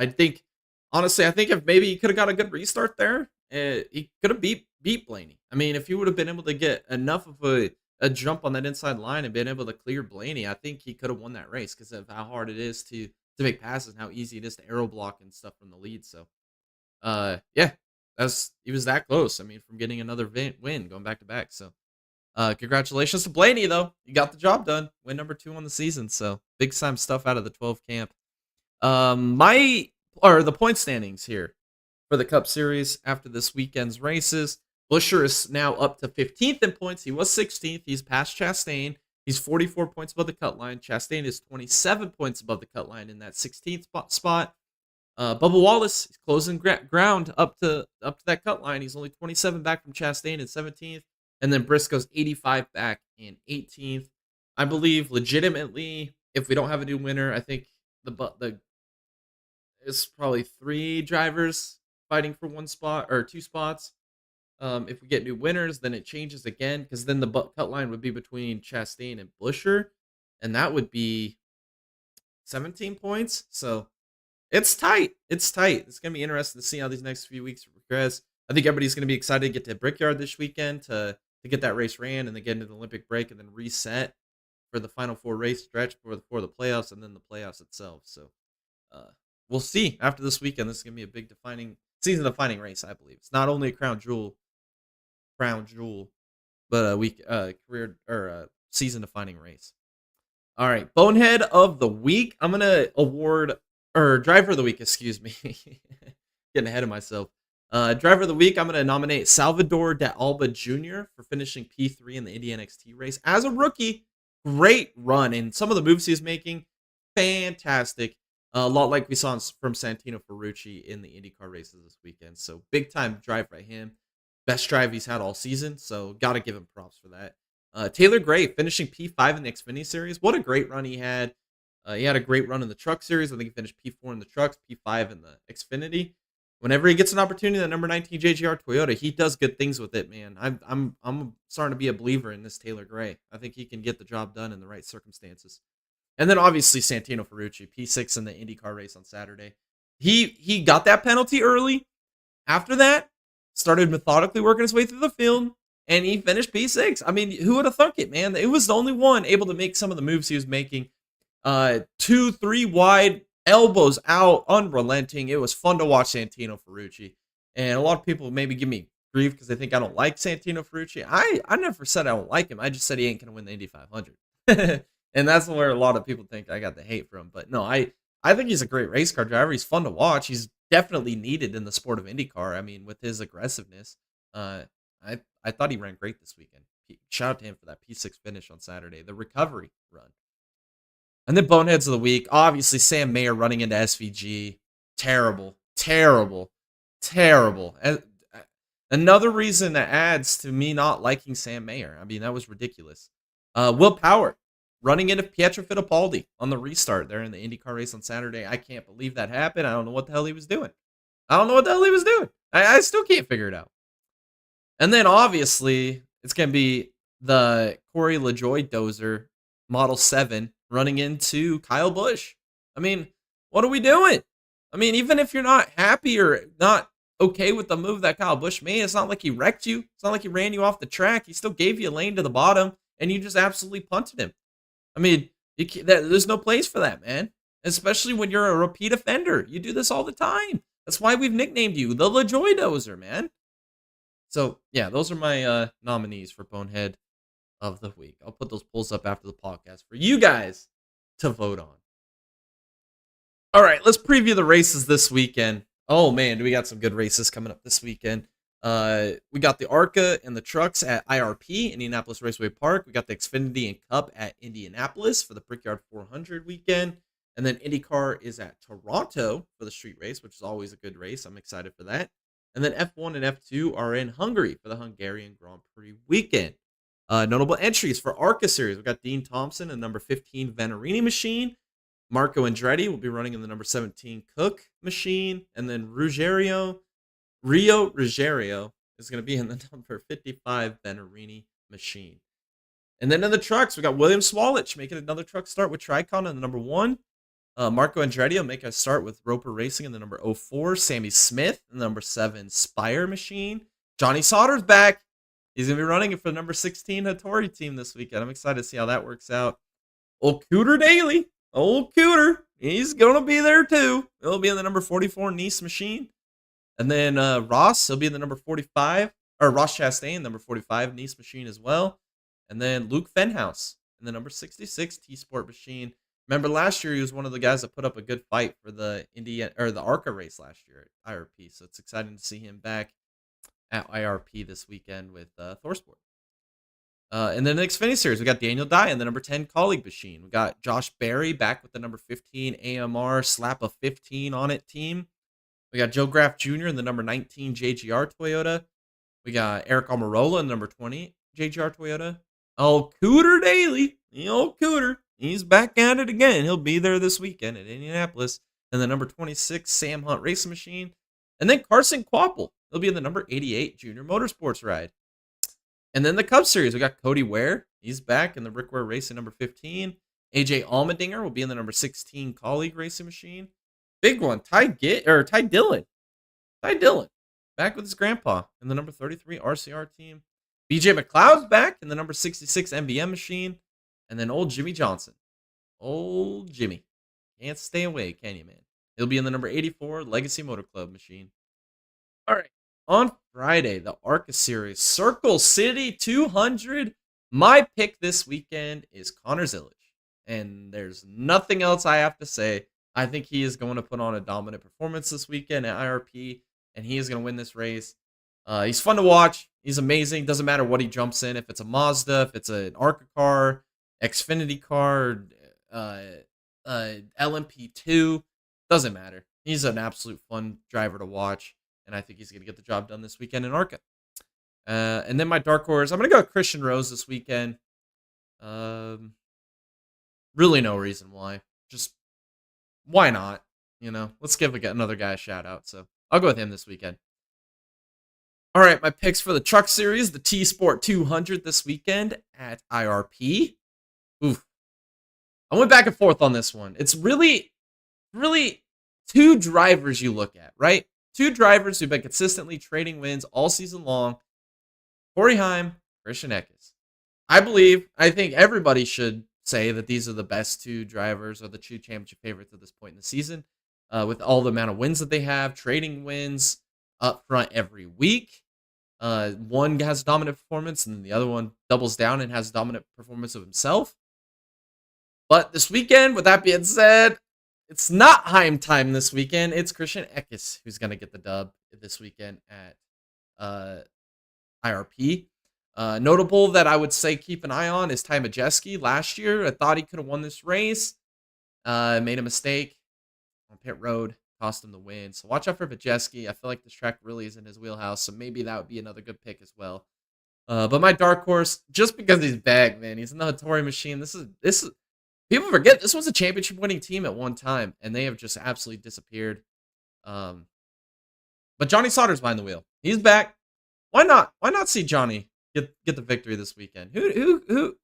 S2: Honestly, I think if maybe he could have got a good restart there, he could have beat Blaney. I mean, if he would have been able to get enough of a jump on that inside line and been able to clear Blaney, I think he could have won that race because of how hard it is to make passes and how easy it is to aero block and stuff from the lead. So, yeah, he was that close. I mean, from getting another win, going back to back. So, congratulations to Blaney, though. You got the job done. Win number 2 on the season. So, big time stuff out of the 12 camp. The point standings here for the Cup Series after this weekend's races. Buescher is now up to 15th in points. He was 16th. He's past Chastain. He's 44 points above the cut line. Chastain is 27 points above the cut line in that 16th spot. Bubba Wallace is closing ground up to that cut line. He's only 27 back from Chastain in 17th. And then Briscoe's 85 back in 18th. I believe legitimately, if we don't have a new winner, I think it's probably 3 drivers fighting for 1 spot or 2 spots. If we get new winners, then it changes again, because then the cut line would be between Chastain and Buescher, and that would be 17 points. So it's tight. It's tight. It's going to be interesting to see how these next few weeks progress. I think everybody's going to be excited to get to Brickyard this weekend to get that race ran and then get into the Olympic break and then reset for the final 4 race stretch for the playoffs and then the playoffs itself. So we'll see after this weekend. This is going to be a big season defining race, I believe. It's not only a crown jewel, but a career or a season defining race. All right, Bonehead of the week. I'm going to award, or driver of the week, excuse me. Getting ahead of myself. Driver of the week, I'm going to nominate Salvador de Alba Jr. for finishing P3 in the Indy NXT race. As a rookie, great run, and some of the moves he's making, fantastic. A lot like we saw from Santino Ferrucci in the IndyCar races this weekend. So big time drive by him. Best drive he's had all season, so got to give him props for that. Taylor Gray finishing P5 in the Xfinity Series. What a great run he had. He had a great run in the Truck Series. I think he finished P4 in the Trucks, P5 in the Xfinity. Whenever he gets an opportunity, that number 19 JGR Toyota, he does good things with it, man. I'm starting to be a believer in this Taylor Gray. I think he can get the job done in the right circumstances. And then obviously Santino Ferrucci, P6 in the IndyCar race on Saturday. He got that penalty early. After that, started methodically working his way through the field, and he finished P6. I mean, who would have thunk it, man? It was the only one able to make some of the moves he was making. 2-3 wide, elbows out, unrelenting. It was fun to watch Santino Ferrucci. And a lot of people maybe give me grief because they think I don't like Santino Ferrucci. I never said I don't like him. I just said he ain't going to win the Indy 500. And that's where a lot of people think I got the hate from. But no, I think he's a great race car driver. He's fun to watch. He's definitely needed in the sport of IndyCar. I mean, with his aggressiveness, I thought he ran great this weekend. Shout out to him for that P6 finish on Saturday, the recovery run. And then Boneheads of the week, obviously Sam Mayer running into SVG. Terrible. Another reason that adds to me not liking Sam Mayer. I mean, that was ridiculous. Will Power running into Pietro Fittipaldi on the restart there in the IndyCar race on Saturday. I can't believe that happened. I don't know what the hell he was doing. I still can't figure it out. And then obviously it's going to be the Corey LaJoie dozer Model 7 running into Kyle Busch. I mean, what are we doing? I mean, even if you're not happy or not okay with the move that Kyle Busch made, it's not like he wrecked you. It's not like he ran you off the track. He still gave you a lane to the bottom, and you just absolutely punted him. I mean, there's no place for that, man. Especially when you're a repeat offender. You do this all the time. That's why we've nicknamed you the LaJoie Dozer, man. So, yeah, those are my nominees for Bonehead of the week. I'll put those polls up after the podcast for you guys to vote on. All right, let's preview the races this weekend. Oh, man, we got some good races coming up this weekend. We got the ARCA and the trucks at IRP, Indianapolis Raceway Park. We got the Xfinity and Cup at Indianapolis for the Brickyard 400 weekend. And then IndyCar is at Toronto for the street race, which is always a good race. I'm excited for that. And then F1 and F2 are in Hungary for the Hungarian Grand Prix weekend. Notable entries for ARCA Series. We got Dean Thompson and number 15 Venarini machine. Marco Andretti will be running in the number 17 Cook machine. And then Rio Ruggiero is going to be in the number 55 Venarini machine. And then in the trucks, we got William Swalich making another truck start with Tricon in the number 1. Marco Andretti will make a start with Roper Racing in the number 04. Sammy Smith in the number 7 Spire machine. Johnny Sauter's back. He's going to be running it for the number 16 Hattori team this weekend. I'm excited to see how that works out. Old Cooter Daly. Old Cooter. He's going to be there too. He'll be in the number 44 Nice machine. And then Ross, he'll be in the number 45. Or Ross Chastain, number 45 Nice machine as well. And then Luke Fenhouse in the number 66 T-Sport machine. Remember last year he was one of the guys that put up a good fight for the the ARCA race last year at IRP. So it's exciting to see him back at IRP this weekend with ThorSport. And then the Xfinity Series, we got Daniel Dye in the number 10 Colleague Machine. We got Josh Berry back with the number 15 AMR slap a 15 on it team. We got Joe Graff Jr. in the number 19 JGR Toyota. We got Eric Almirola in the number 20 JGR Toyota. Oh, Cooter Daly, the old Cooter, he's back at it again. He'll be there this weekend at Indianapolis. And the number 26 Sam Hunt Racing Machine. And then Carson Kvapil, he'll be in the number 88 Junior Motorsports ride. And then the Cup Series, we got Cody Ware. He's back in the Rick Ware Racing number 15. AJ Allmendinger will be in the number 16 Colleague Racing Machine. Big one, Ty Dillon. Ty Dillon, back with his grandpa in the number 33 RCR team. BJ McLeod's back in the number 66 MBM Machine. And then old Jimmy Johnson. Old Jimmy. Can't stay away, can you, man? He'll be in the number 84 Legacy Motor Club Machine. All right. On Friday, the ARCA Series, Circle City 200. My pick this weekend is Connor Zillage. And there's nothing else I have to say. I think he is going to put on a dominant performance this weekend at IRP, and he is going to win this race. He's fun to watch. He's amazing. Doesn't matter what he jumps in. If it's a Mazda, if it's an ARCA car, Xfinity car, LMP2, doesn't matter. He's an absolute fun driver to watch. And I think he's going to get the job done this weekend in ARCA. And then my dark horse, I'm going to go with Christian Rose this weekend. Really no reason why. Just why not? Let's give another guy a shout out. So I'll go with him this weekend. All right, my picks for the Truck Series, the T-Sport 200 this weekend at IRP. Oof. I went back and forth on this one. It's really, really two drivers you look at, right? Two drivers who've been consistently trading wins all season long. Corey Heim, Christian Eckes. I think everybody should say that these are the best two drivers or the two championship favorites at this point in the season. With all the amount of wins that they have, trading wins up front every week. One has a dominant performance and the other one doubles down and has a dominant performance of himself. But this weekend, with that being said, it's not Heim time this weekend. It's Christian Eckes who's going to get the dub this weekend at IRP. Notable that I would say keep an eye on is Ty Majeski. Last year, I thought he could have won this race. Made a mistake on pit road. Cost him the win. So watch out for Majeski. I feel like this track really is in his wheelhouse. So maybe that would be another good pick as well. But my dark horse, just because he's back, man. He's in the Hattori machine. This is people forget this was a championship winning team at one time, and they have just absolutely disappeared. But Johnny Sauter's behind the wheel. He's back. Why not? Why not see Johnny get the victory this weekend? Who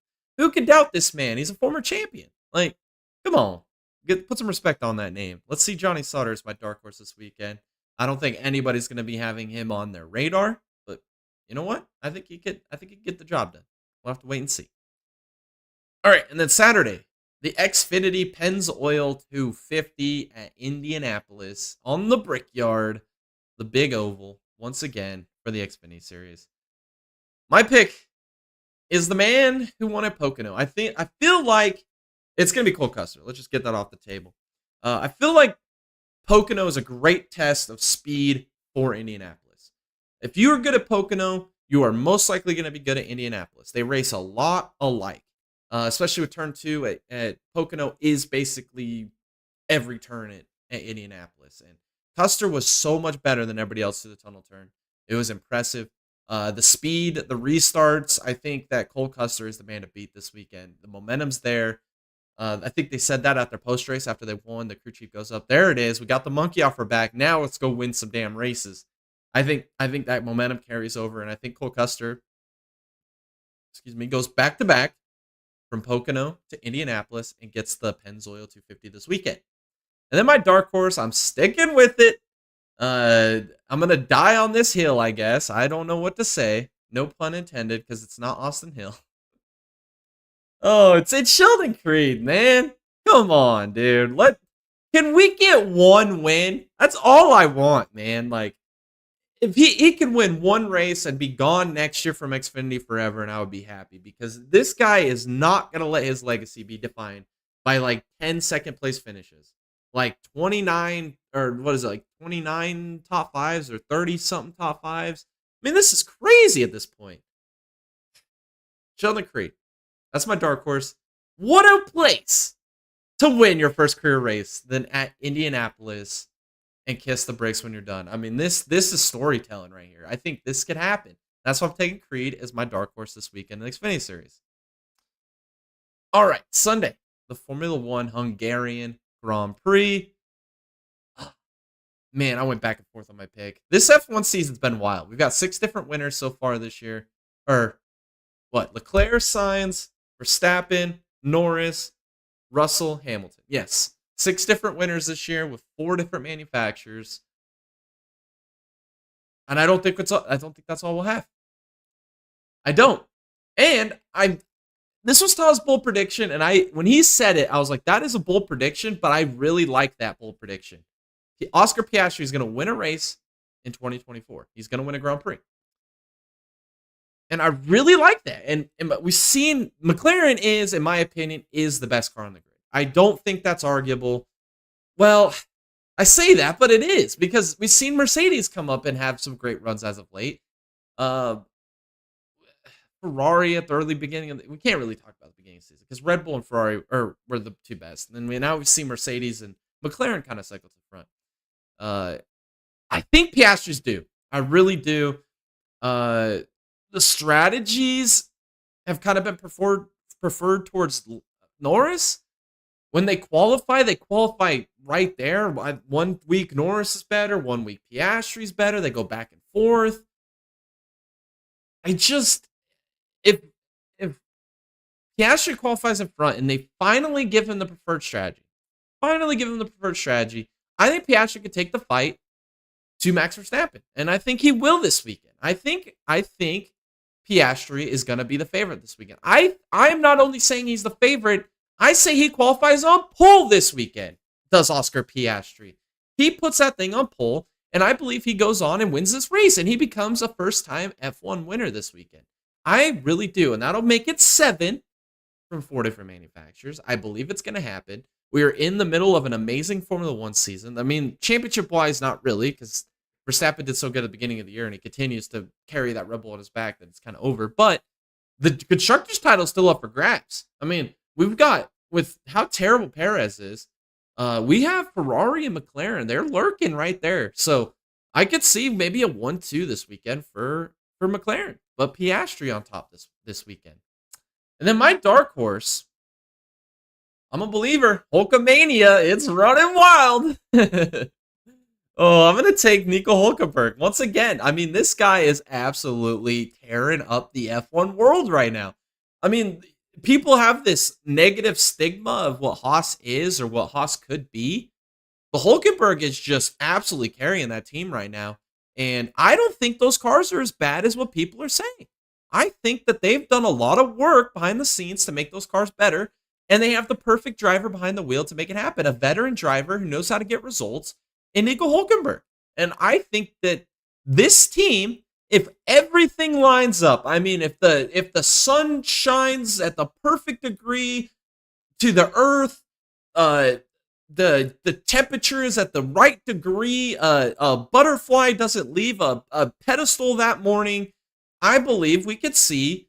S2: can doubt this man? He's a former champion. Like, come on. Put some respect on that name. Let's see Johnny Sauter as my dark horse this weekend. I don't think anybody's going to be having him on their radar, but you know what? I think he could get the job done. We'll have to wait and see. All right, and then Saturday, the Xfinity Pennzoil 250 at Indianapolis on the Brickyard, the big oval, once again for the Xfinity Series. My pick is the man who won at Pocono. I feel like it's going to be Cole Custer. Let's just get that off the table. I feel like Pocono is a great test of speed for Indianapolis. If you are good at Pocono, you are most likely going to be good at Indianapolis. They race a lot alike, especially with turn 2 at Pocono is basically every turn at Indianapolis. And Custer was so much better than everybody else to the tunnel turn. It was impressive. The speed, the restarts, I think that Cole Custer is the man to beat this weekend. The momentum's there. I think they said that at their post race after they won. The crew chief goes up. There it is. We got the monkey off our back. Now let's go win some damn races. I think that momentum carries over, and I think Cole Custer, goes back to back from Pocono to Indianapolis and gets the Pennzoil 250 this weekend. And then my dark horse, I'm sticking with it. I'm gonna die on this hill, I guess. I don't know what to say. No pun intended, because it's not Austin Hill. Oh, it's Sheldon Creed, man. Come on, dude. Can we get one win? That's all I want, man. Like, if he can win one race and be gone next year from Xfinity forever, and I would be happy, because this guy is not gonna let his legacy be defined by like 10 second place finishes, like 29 or what is it, like 29 top fives or 30 something top fives. I mean, this is crazy at this point. Sheldon Creed. That's my dark horse. What a place to win your first career race than at Indianapolis and kiss the brakes when you're done. I mean, this is storytelling right here. I think this could happen. That's why I'm taking Creed as my dark horse this weekend in the Xfinity Series. All right, Sunday, the Formula One Hungarian Grand Prix. Man, I went back and forth on my pick. This F1 season's been wild. We've got 6 different winners so far this year. Or what? Leclerc, Sainz, Verstappen, Norris, Russell, Hamilton. Yes, 6 different winners this year with 4 different manufacturers. And I don't think that's all we'll have. I don't. And this was Todd's bold prediction, and when he said it, I was like, that is a bold prediction, but I really like that bold prediction. Oscar Piastri is going to win a race in 2024. He's going to win a Grand Prix. And I really like that. And we've seen McLaren in my opinion, is the best car on the grid. I don't think that's arguable. Well, I say that, but it is, because we've seen Mercedes come up and have some great runs as of late. Ferrari at the early beginning we can't really talk about the beginning of the season because Red Bull and Ferrari were the 2 best. And then now we see Mercedes and McLaren kind of cycle to the front. I think Piastri's due. I really do. The strategies have kind of been preferred towards Norris. When they qualify right there. 1 week Norris is better, 1 week Piastri's better. They go back and forth. If Piastri qualifies in front and they finally give him the preferred strategy, I think Piastri could take the fight to Max Verstappen, and I think he will this weekend. I think Piastri is going to be the favorite this weekend. I'm not only saying he's the favorite, I say he qualifies on pole this weekend, does Oscar Piastri. He puts that thing on pole, and I believe he goes on and wins this race, and he becomes a first-time F1 winner this weekend. I really do, and that'll make it 7 from 4 different manufacturers. I believe it's going to happen. We are in the middle of an amazing Formula One season. I mean, championship-wise, not really, because Verstappen did so good at the beginning of the year, and he continues to carry that Red Bull on his back that it's kind of over. But the Constructors' title is still up for grabs. I mean, we've got, with how terrible Perez is, we have Ferrari and McLaren. They're lurking right there. So I could see maybe a 1-2 this weekend for McLaren, but Piastri on top this weekend. And then my dark horse, I'm a believer. Hulkamania, it's running wild. I'm going to take Nico Hulkenberg. Once again, I mean, this guy is absolutely tearing up the F1 world right now. I mean, people have this negative stigma of what Haas is or what Haas could be. But Hulkenberg is just absolutely carrying that team right now. And I don't think those cars are as bad as what people are saying. I think that they've done a lot of work behind the scenes to make those cars better. And they have the perfect driver behind the wheel to make it happen. A veteran driver who knows how to get results in Nico Hulkenberg. And I think that this team, if everything lines up, I mean, if the sun shines at the perfect degree to the earth, the temperature is at the right degree, a butterfly doesn't leave a pedestal that morning, I believe we could see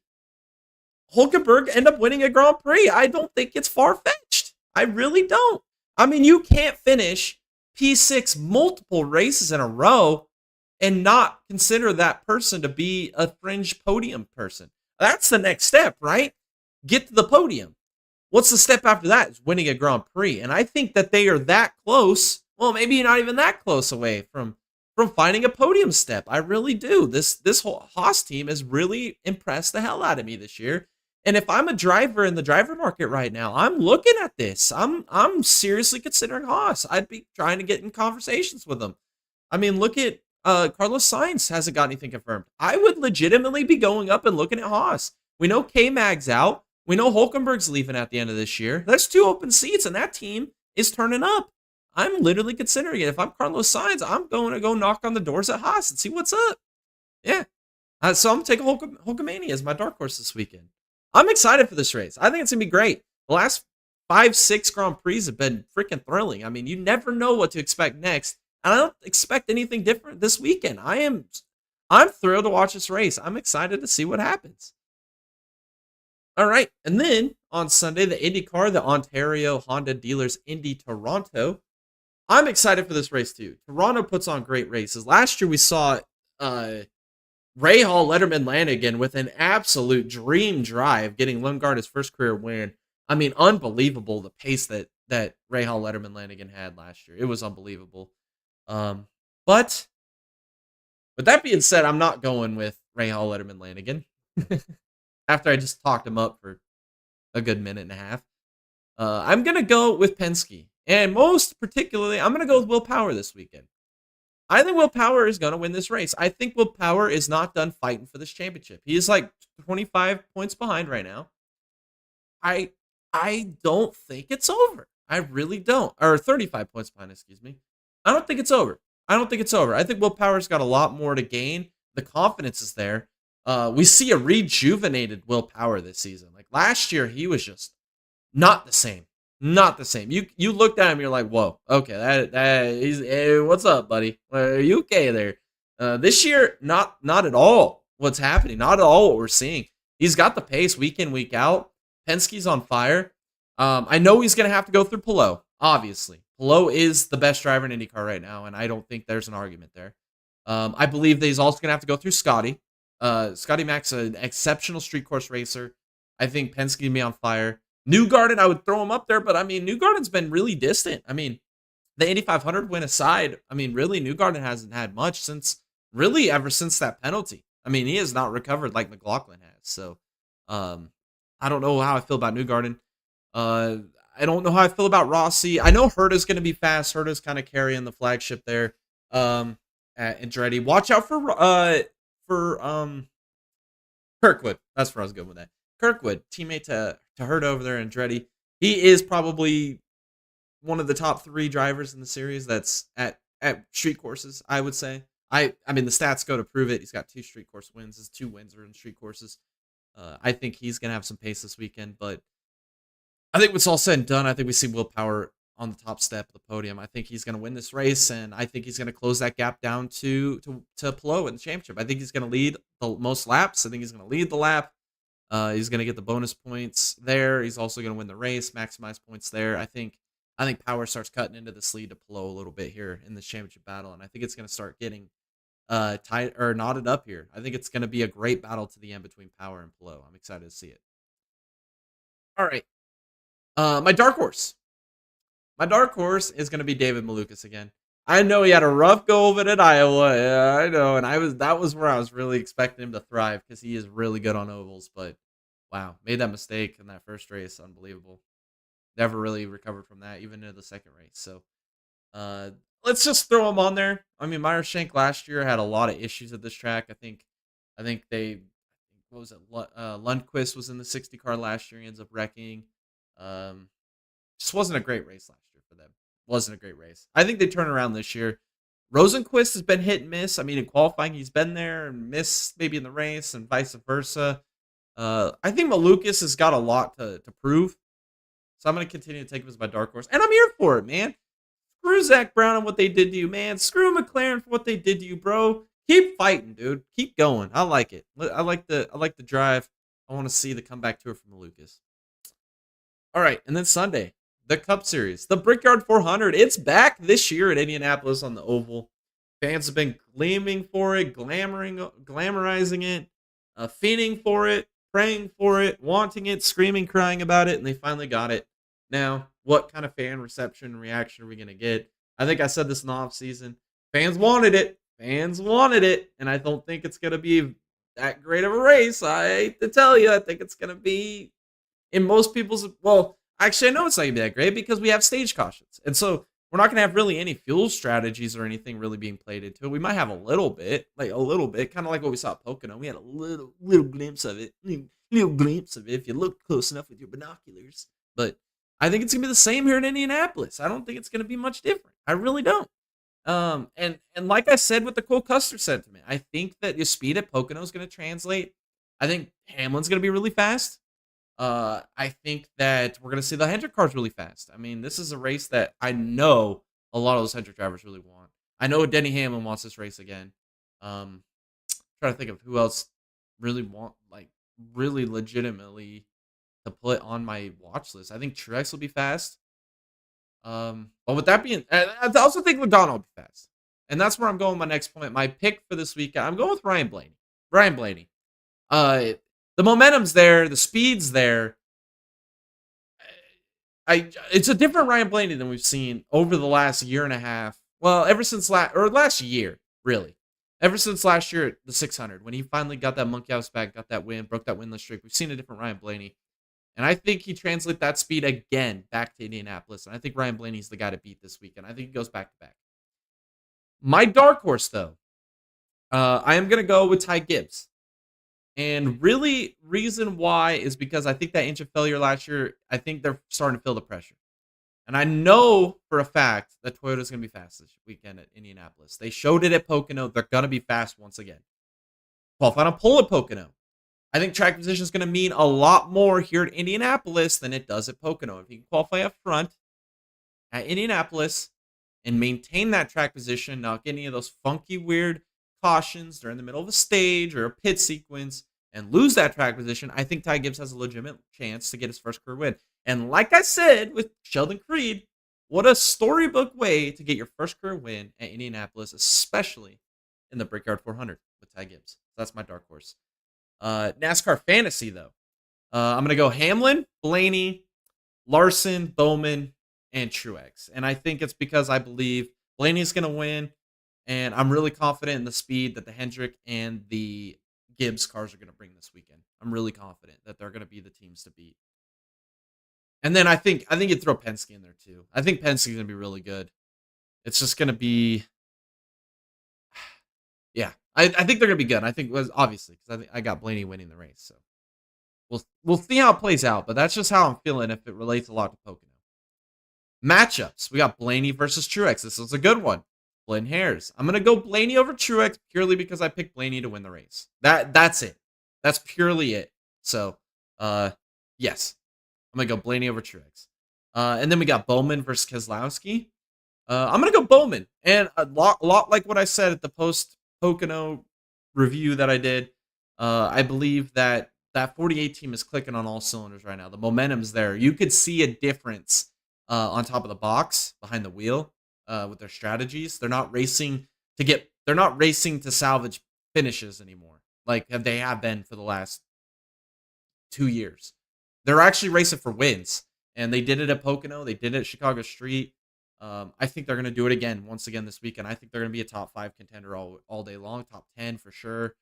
S2: Hulkenberg end up winning a Grand Prix. I don't think it's far-fetched. I really don't. I mean, you can't finish P6 multiple races in a row and not consider that person to be a fringe podium person. That's the next step, right? Get to the podium. What's the step after that? Is winning a Grand Prix. And I think that they are that close. Well, maybe not even that close away from finding a podium step. I really do. This whole Haas team has really impressed the hell out of me this year. And if I'm a driver in the driver market right now, I'm looking at this. I'm seriously considering Haas. I'd be trying to get in conversations with them. I mean, look at Carlos Sainz hasn't got anything confirmed. I would legitimately be going up and looking at Haas. We know K-Mag's out. We know Hulkenberg's leaving at the end of this year. There's 2 open seats, and that team is turning up. I'm literally considering it. If I'm Carlos Sainz, I'm going to go knock on the doors at Haas and see what's up. Yeah. So I'm taking Hulkamania as my dark horse this weekend. I'm excited for this race. I think it's going to be great. The last 5-6 Grand Prix have been freaking thrilling. I mean, you never know what to expect next. And I don't expect anything different this weekend. I'm thrilled to watch this race. I'm excited to see what happens. All right. And then on Sunday, the IndyCar, the Ontario Honda Dealers Indy Toronto. I'm excited for this race too. Toronto puts on great races. Last year we saw Ray Hall Letterman Lanigan with an absolute dream drive, getting Lundgaard his first career win. I mean, unbelievable the pace that Ray Hall Letterman Lanigan had last year. It was unbelievable. But with that being said, I'm not going with Ray Hall Letterman Lanigan after I just talked him up for a good minute and a half. I'm going to go with Penske. And most particularly, I'm going to go with Will Power this weekend. I think Will Power is going to win this race. I think Will Power is not done fighting for this championship. He is like 25 points behind right now. I don't think it's over. I really don't. Or 35 points behind, excuse me. I don't think it's over. I think Will Power's got a lot more to gain. The confidence is there. We see a rejuvenated Will Power this season. Like last year, he was just not the same. Not the same. You looked at him, you're like, whoa, okay, he's hey, what's up, buddy? Are you okay there? This year, not at all what's happening, not at all what we're seeing. He's got the pace week in, week out. Penske's on fire. I know he's gonna have to go through Palou, obviously. Palou is the best driver in IndyCar right now, and I don't think there's an argument there. I believe that he's also gonna have to go through Scotty. Scotty Mack's an exceptional street course racer. I think Penske can be on fire. Newgarden, I would throw him up there, but I mean, Newgarden's been really distant. I mean, the Indy 500 win aside, I mean, really, Newgarden hasn't had much ever since that penalty. I mean, he has not recovered like McLaughlin has. So, I don't know how I feel about Newgarden. I don't know how I feel about Rossi. I know Herta's going to be fast. Herta's kind of carrying the flagship there at Andretti. Watch out for Kirkwood. That's where I was going with that. Kirkwood, teammate to Herta over there in Andretti. He is probably one of the top 3 drivers in the series that's at street courses, I would say. I mean, the stats go to prove it. He's got 2 street course wins. His 2 wins are in street courses. I think he's going to have some pace this weekend, but I think when it's all said and done, I think we see Will Power on the top step of the podium. I think he's going to win this race, and I think he's going to close that gap down to Palou in the championship. I think he's going to lead the most laps. I think he's going to lead the lap. He's going to get the bonus points there. He's also going to win the race, maximize points there. I think Power starts cutting into this lead to Palou a little bit here in this championship battle, and I think it's going to start getting tight or knotted up here. I think it's going to be a great battle to the end between Power and Palou. I'm excited to see it. All right, my dark horse. My dark horse is going to be David Malukas again. I know he had a rough go of it at Iowa. Yeah, I know. And that was where I was really expecting him to thrive because he is really good on ovals. But wow, made that mistake in that first race. Unbelievable. Never really recovered from that, even into the second race. So let's just throw him on there. I mean, Meyershank last year had a lot of issues at this track. I think they, what was it? Lundqvist was in the 60 car last year. He ends up wrecking. Just wasn't a great race last year for them. Wasn't a great race. I think they turn around this year. Rosenquist has been hit and miss. I mean, in qualifying, he's been there and missed maybe in the race and vice versa. I think Malukas has got a lot to prove. So I'm going to continue to take him as my dark horse. And I'm here for it, man. Screw Zach Brown and what they did to you, man. Screw McLaren for what they did to you, bro. Keep fighting, dude. Keep going. I like it. I like the drive. I want to see the comeback tour from Malukas. All right, and then Sunday. The Cup Series, the Brickyard 400. It's back this year at Indianapolis on the Oval. Fans have been gleaming for it, glamorizing it, fiending for it, praying for it, wanting it, screaming, crying about it, and they finally got it. Now, what kind of fan reception and reaction are we going to get? I think I said this in the offseason. Fans wanted it. And I don't think it's going to be that great of a race. I hate to tell you. I think it's going to be, in most people's, well, actually, I know it's not going to be that great because we have stage cautions. And so we're not going to have really any fuel strategies or anything really being played into it. We might have a little bit, kind of like what we saw at Pocono. We had a little glimpse of it, if you look close enough with your binoculars. But I think it's going to be the same here in Indianapolis. I don't think it's going to be much different. I really don't. And like I said with the Cole Custer sentiment, I think that your speed at Pocono is going to translate. I think Hamlin's going to be really fast. I think that we're going to see the Hendrick cars really fast. I mean, this is a race that I know a lot of those Hendrick drivers really want. I know Denny Hamlin wants this race again. Trying to think of who else really legitimately to put on my watch list. I think Truex will be fast. But with that being, I also think Logano will be fast. And that's where I'm going with my next point. My pick for this weekend, I'm going with Ryan Blaney. Ryan Blaney. The momentum's there. The speed's there. It's a different Ryan Blaney than we've seen over the last year and a half. Well, ever since last year, really. Ever since last year at the 600, when he finally got that monkey house back, got that win, broke that winless streak, we've seen a different Ryan Blaney. And I think he translates that speed again back to Indianapolis. And I think Ryan Blaney's the guy to beat this weekend. I think he goes back to back. My dark horse, though, I am going to go with Ty Gibbs. And really, reason why is because I think that inch of failure last year, I think they're starting to feel the pressure. And I know for a fact that Toyota's going to be fast this weekend at Indianapolis. They showed it at Pocono. They're going to be fast once again. Qualified on pole at Pocono. I think track position is going to mean a lot more here at Indianapolis than it does at Pocono. If you can qualify up front at Indianapolis and maintain that track position, not get any of those funky, weird cautions during the middle of a stage or a pit sequence and lose that track position, I think Ty Gibbs has a legitimate chance to get his first career win. And like I said with Sheldon Creed, what a storybook way to get your first career win at Indianapolis, especially in the Brickyard 400 with Ty Gibbs. So that's my dark horse. NASCAR fantasy, though. I'm going to go Hamlin, Blaney, Larson, Bowman, and Truex. And I think it's because I believe Blaney's going to win. And I'm really confident in the speed that the Hendrick and the Gibbs cars are going to bring this weekend. I'm really confident that they're going to be the teams to beat. And then I think you'd throw Penske in there too. I think Penske's going to be really good. It's just going to be, yeah. I think they're going to be good. I think was obviously because I got Blaney winning the race. So we'll see how it plays out. But that's just how I'm feeling if it relates a lot to Pocono. Matchups. We got Blaney versus Truex. This was a good one. Splitting hairs. I'm going to go Blaney over Truex purely because I picked Blaney to win the race. That's it. That's purely it. So, yes. I'm going to go Blaney over Truex. And then we got Bowman versus Keselowski. I'm going to go Bowman. And a lot like what I said at the post-Pocono review that I did, I believe that 48 team is clicking on all cylinders right now. The momentum's there. You could see a difference on top of the box, behind the wheel. With their strategies, they're not racing to salvage finishes anymore like they have been for the last 2 years. They're actually racing for wins, and they did it at Pocono. They did it at Chicago Street. I think they're going to do it once again this weekend. I think they're going to be a top 5 contender all day long, top 10 for sure.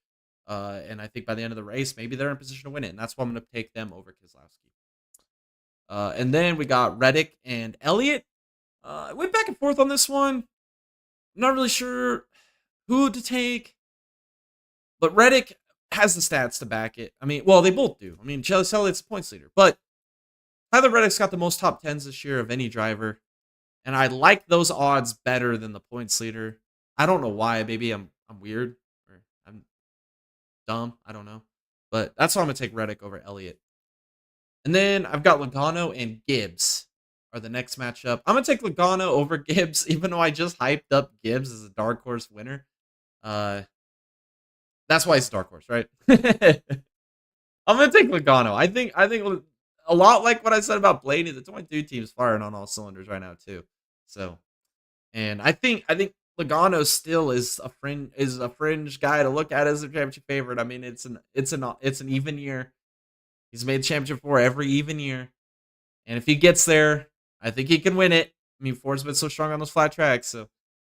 S2: And I think by the end of the race, maybe they're in position to win it, and that's why I'm going to take them over Keselowski. And then we got Reddick and Elliott. I went back and forth on this one. I'm not really sure who to take. But Reddick has the stats to back it. I mean, well, they both do. I mean, Chase Elliott's the points leader. But Tyler Reddick's got the most top 10s this year of any driver. And I like those odds better than the points leader. I don't know why. Maybe I'm weird. Or I'm dumb. I don't know. But that's why I'm going to take Reddick over Elliott. And then I've got Logano and Gibbs are the next matchup. I'm going to take Logano over Gibbs, even though I just hyped up Gibbs as a dark horse winner. That's why it's a dark horse, right? I'm going to take Logano. I think a lot like what I said about Blaney, the 22 team's firing on all cylinders right now too. So, and I think Logano still is a fringe guy to look at as a championship favorite. I mean, it's an even year. He's made the championship for every even year. And if he gets there, I think he can win it. I mean, Ford's been so strong on those flat tracks, so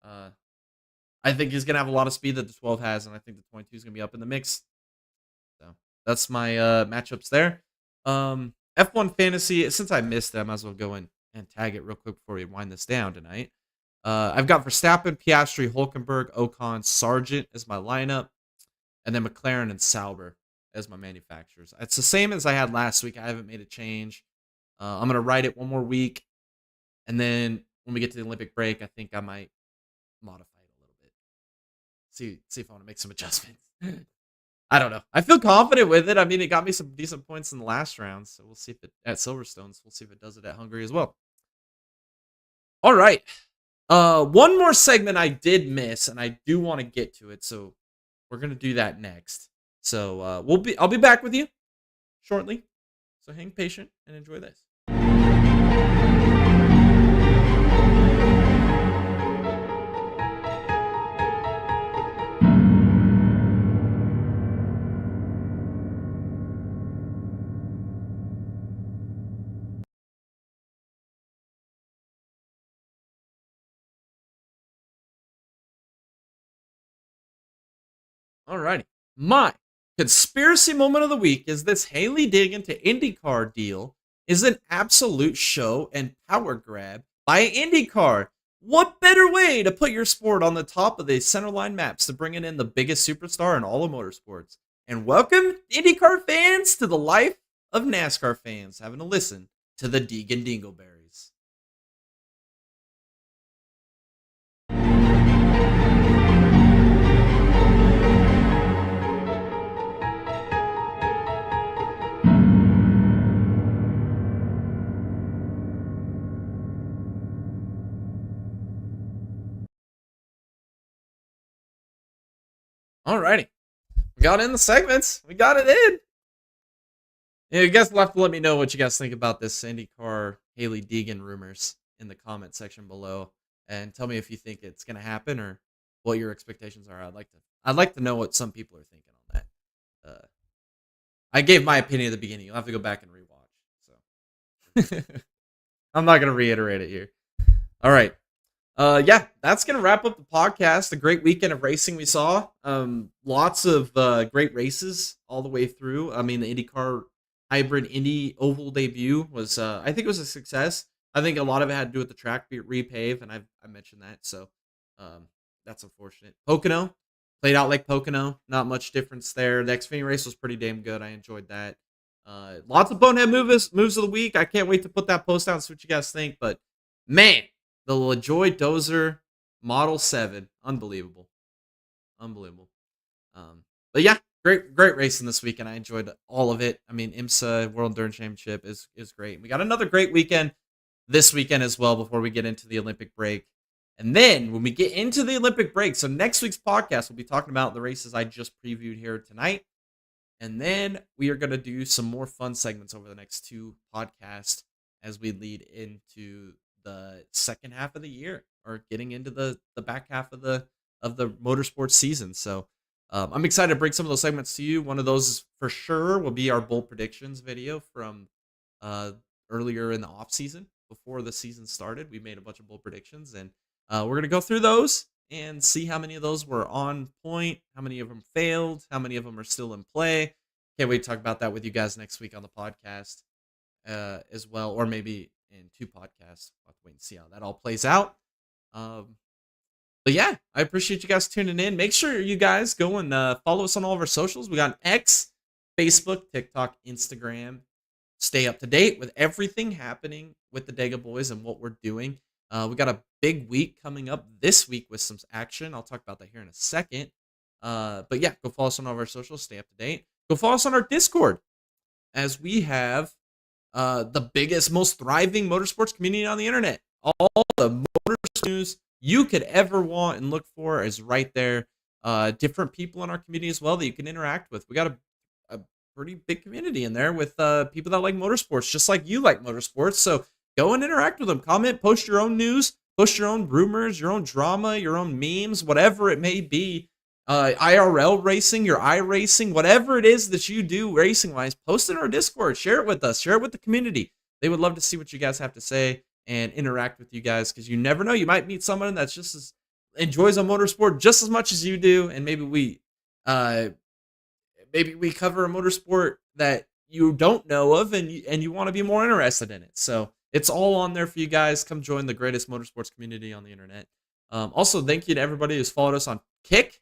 S2: I think he's gonna have a lot of speed that the 12 has, and I think the 22 is gonna be up in the mix. So that's my matchups there. F1 fantasy. Since I missed them, I might as well go in and tag it real quick before we wind this down tonight. I've got Verstappen, Piastri, Hulkenberg, Ocon, Sargent as my lineup, and then McLaren and Sauber as my manufacturers. It's the same as I had last week. I haven't made a change. I'm gonna ride it one more week. And then when we get to the Olympic break, I think I might modify it a little bit. See if I want to make some adjustments. I don't know. I feel confident with it. I mean, it got me some decent points in the last round. So we'll see if it at Silverstones. We'll see if it does it at Hungary as well. All right. One more segment I did miss, and I do want to get to it. So we're gonna do that next. So I'll be back with you shortly. So hang patient and enjoy this. Alrighty. My conspiracy moment of the week is this Haley Diggin to IndyCar deal is an absolute show and power grab by IndyCar. What better way to put your sport on the top of the centerline maps to bringing in the biggest superstar in all of motorsports? And welcome, IndyCar fans, to the life of NASCAR fans having to listen to the Deegan Dingleberries. Alrighty. We got in the segments. We got it in. Yeah, you guys will have to let me know what you guys think about this IndyCar Haley Deegan rumors in the comment section below. And tell me if you think it's gonna happen or what your expectations are. I'd like to know what some people are thinking on that. I gave my opinion at the beginning. You'll have to go back and rewatch. So I'm not gonna reiterate it here. All right. Yeah, that's gonna wrap up the podcast. A great weekend of racing we saw. Lots of great races all the way through. I mean, the IndyCar Hybrid Indy Oval debut was, I think it was a success. I think a lot of it had to do with the track being repave, and I mentioned that, so that's unfortunate. Pocono played out like Pocono, not much difference there. The Xfinity race was pretty damn good. I enjoyed that. Lots of bonehead moves of the week. I can't wait to put that post out and see what you guys think. But man, the LaJoy Dozer Model 7, unbelievable. But yeah, great racing this weekend. I enjoyed all of it. I mean, IMSA World Endurance Championship is great. We got another great weekend this weekend as well before we get into the Olympic break. And then when we get into the Olympic break, so next week's podcast, we'll be talking about the races I just previewed here tonight. And then we are going to do some more fun segments over the next two podcasts as we lead into the second half of the year, or getting into the back half of the motorsports season. So I'm excited to bring some of those segments to you. One of those for sure will be our bold predictions video from earlier in the off season before the season started. We made a bunch of bold predictions, and we're going to go through those and see how many of those were on point, how many of them failed, how many of them are still in play. Can't wait to talk about that with you guys next week on the podcast as well, or maybe in two podcasts. We'll have to wait and see how that all plays out. But yeah, I appreciate you guys tuning in. Make sure you guys go and follow us on all of our socials. We got X, Facebook, TikTok, Instagram. Stay up to date with everything happening with the Dega Boys and what we're doing. We got a big week coming up this week with some action. I'll talk about that here in a second. But yeah, go follow us on all of our socials. Stay up to date. Go follow us on our Discord, as we have the biggest, most thriving motorsports community on the internet. All the motorsports news you could ever want and look for is right there. Different people in our community as well that you can interact with. We got a pretty big community in there with people that like motorsports, just like you like motorsports. So go and interact with them. Comment, post your own news, post your own rumors, your own drama, your own memes, whatever it may be. IRL racing, your iRacing, whatever it is that you do racing-wise, post it in our Discord. Share it with us. Share it with the community. They would love to see what you guys have to say and interact with you guys, because you never know. You might meet someone that's just as enjoys a motorsport just as much as you do, and maybe we cover a motorsport that you don't know of, and you want to be more interested in it. So it's all on there for you guys. Come join the greatest motorsports community on the internet. Also, thank you to everybody who's followed us on Kick.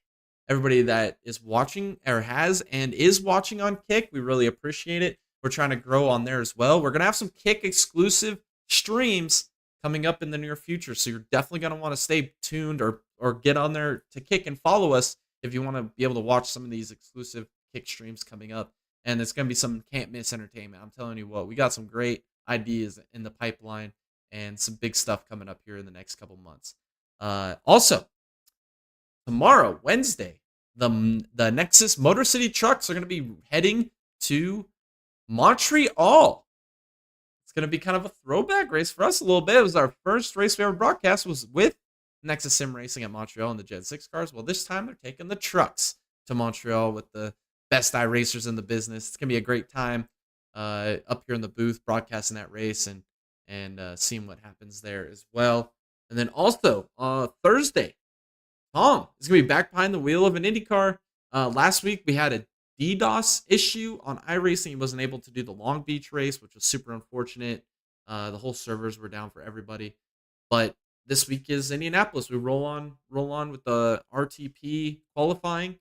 S2: Everybody that is watching or has and is watching on Kick, we really appreciate it. We're trying to grow on there as well. We're going to have some Kick exclusive streams coming up in the near future, so you're definitely going to want to stay tuned or get on there to Kick and follow us if you want to be able to watch some of these exclusive Kick streams coming up. And it's going to be some can't miss entertainment. I'm telling you what, we got some great ideas in the pipeline and some big stuff coming up here in the next couple months. Also, tomorrow, Wednesday, the Nexus Motor City trucks are going to be heading to Montreal. It's going to be kind of a throwback race for us a little bit. It was our first race we ever broadcast was with Nexus Sim Racing at Montreal in the Gen 6 cars. Well, this time they're taking the trucks to Montreal with the best iRacers in the business. It's going to be a great time up here in the booth broadcasting that race and seeing what happens there as well. And then also Thursday, Tom is going to be back behind the wheel of an IndyCar. Last week we had a DDoS issue on iRacing. He wasn't able to do the Long Beach race, which was super unfortunate. The whole servers were down for everybody. But this week is Indianapolis. We roll on with the RTP qualifying,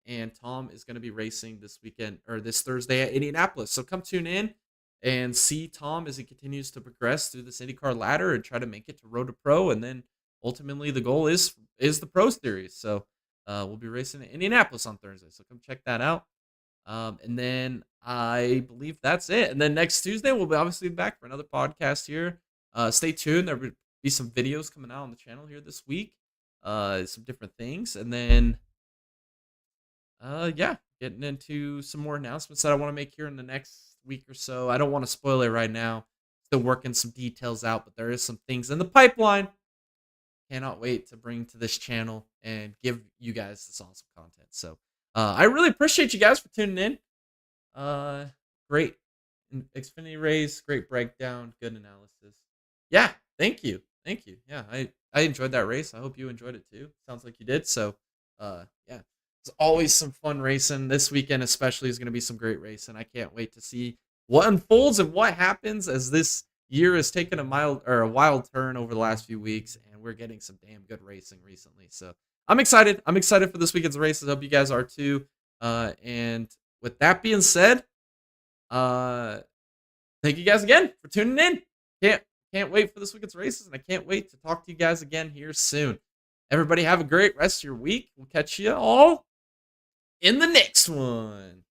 S2: and Tom is going to be racing this weekend or this Thursday at Indianapolis. So come tune in and see Tom as he continues to progress through this IndyCar ladder and try to make it to Road to Pro, and then ultimately the goal is the Pro Series. So we'll be racing in Indianapolis on Thursday. So come check that out. And then I believe that's it. And then next Tuesday, we'll be obviously back for another podcast here. Stay tuned. There will be some videos coming out on the channel here this week. Some different things. And then, getting into some more announcements that I want to make here in the next week or so. I don't want to spoil it right now. Still working some details out, but there is some things in the pipeline. Cannot wait to bring to this channel and give you guys this awesome content. So I really appreciate you guys for tuning in. Great Xfinity race, great breakdown, good analysis. Yeah, thank you. Yeah, I enjoyed that race. I hope you enjoyed it too. Sounds like you did. So yeah, it's always some fun racing. This weekend especially is going to be some great racing. I can't wait to see what unfolds and what happens as this year has taken a wild turn over the last few weeks, and we're getting some damn good racing recently. So I'm excited. I'm excited for this weekend's races. I hope you guys are too. And with that being said, thank you guys again for tuning in. Can't wait for this weekend's races, and I can't wait to talk to you guys again here soon. Everybody have a great rest of your week. We'll catch you all in the next one.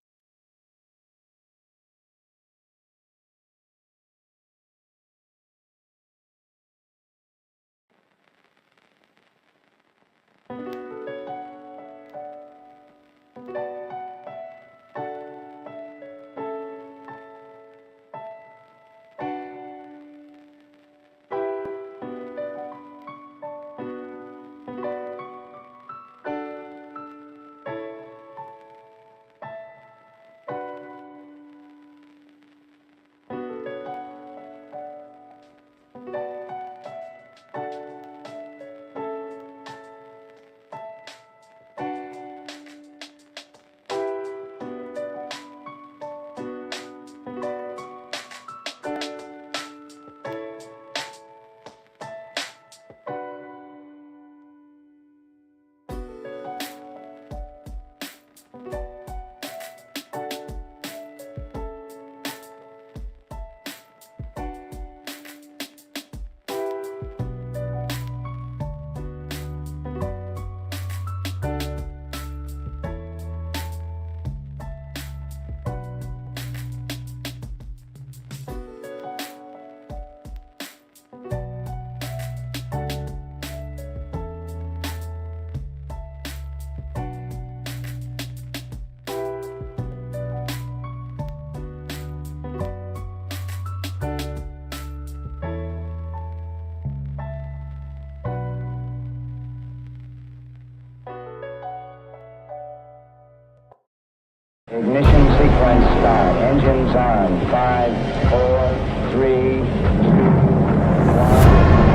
S1: Ignition sequence start. Engines on. 5, 4, 3, 2, 1.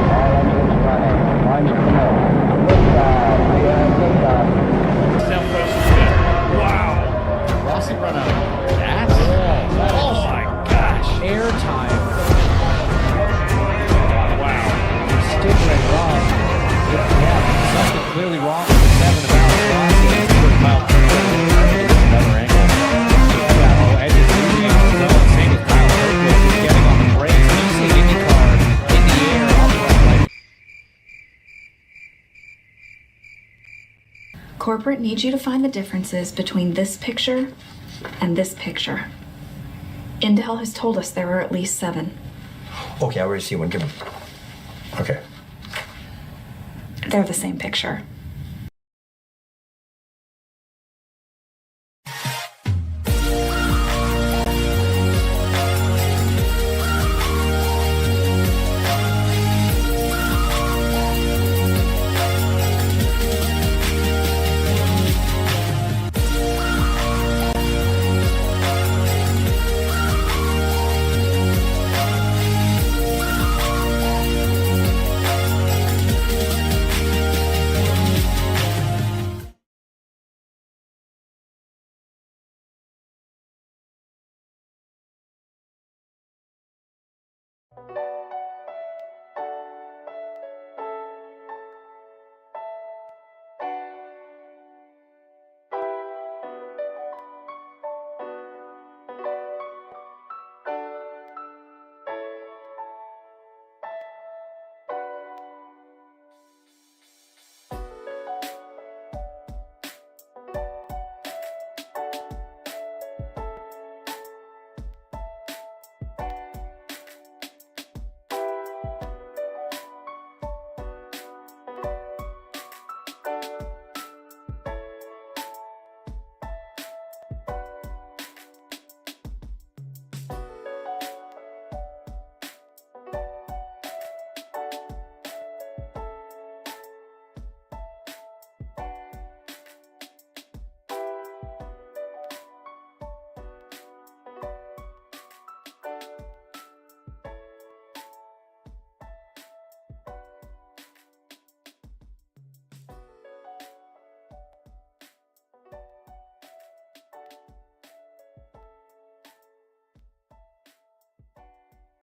S1: All engines running. Launch command. Liftoff. We have liftoff.
S3: Self-push is good. Wow. Rossi run out of gas? Oh my gosh. Airtime. Wow. Stick right wrong. Yeah, something clearly wrong with the 7 about Rossi. It's pretty mild. Another angle. Yeah, edges moving out of the zone. Same as Kyle Kirkwood is getting on the brakes. You see IndyCar in the air off the right.
S4: Corporate needs you to find the differences between this picture and this picture. Intel has told us there are at least 7.
S5: Okay, I already see one. Give him. Okay.
S4: They're the same picture.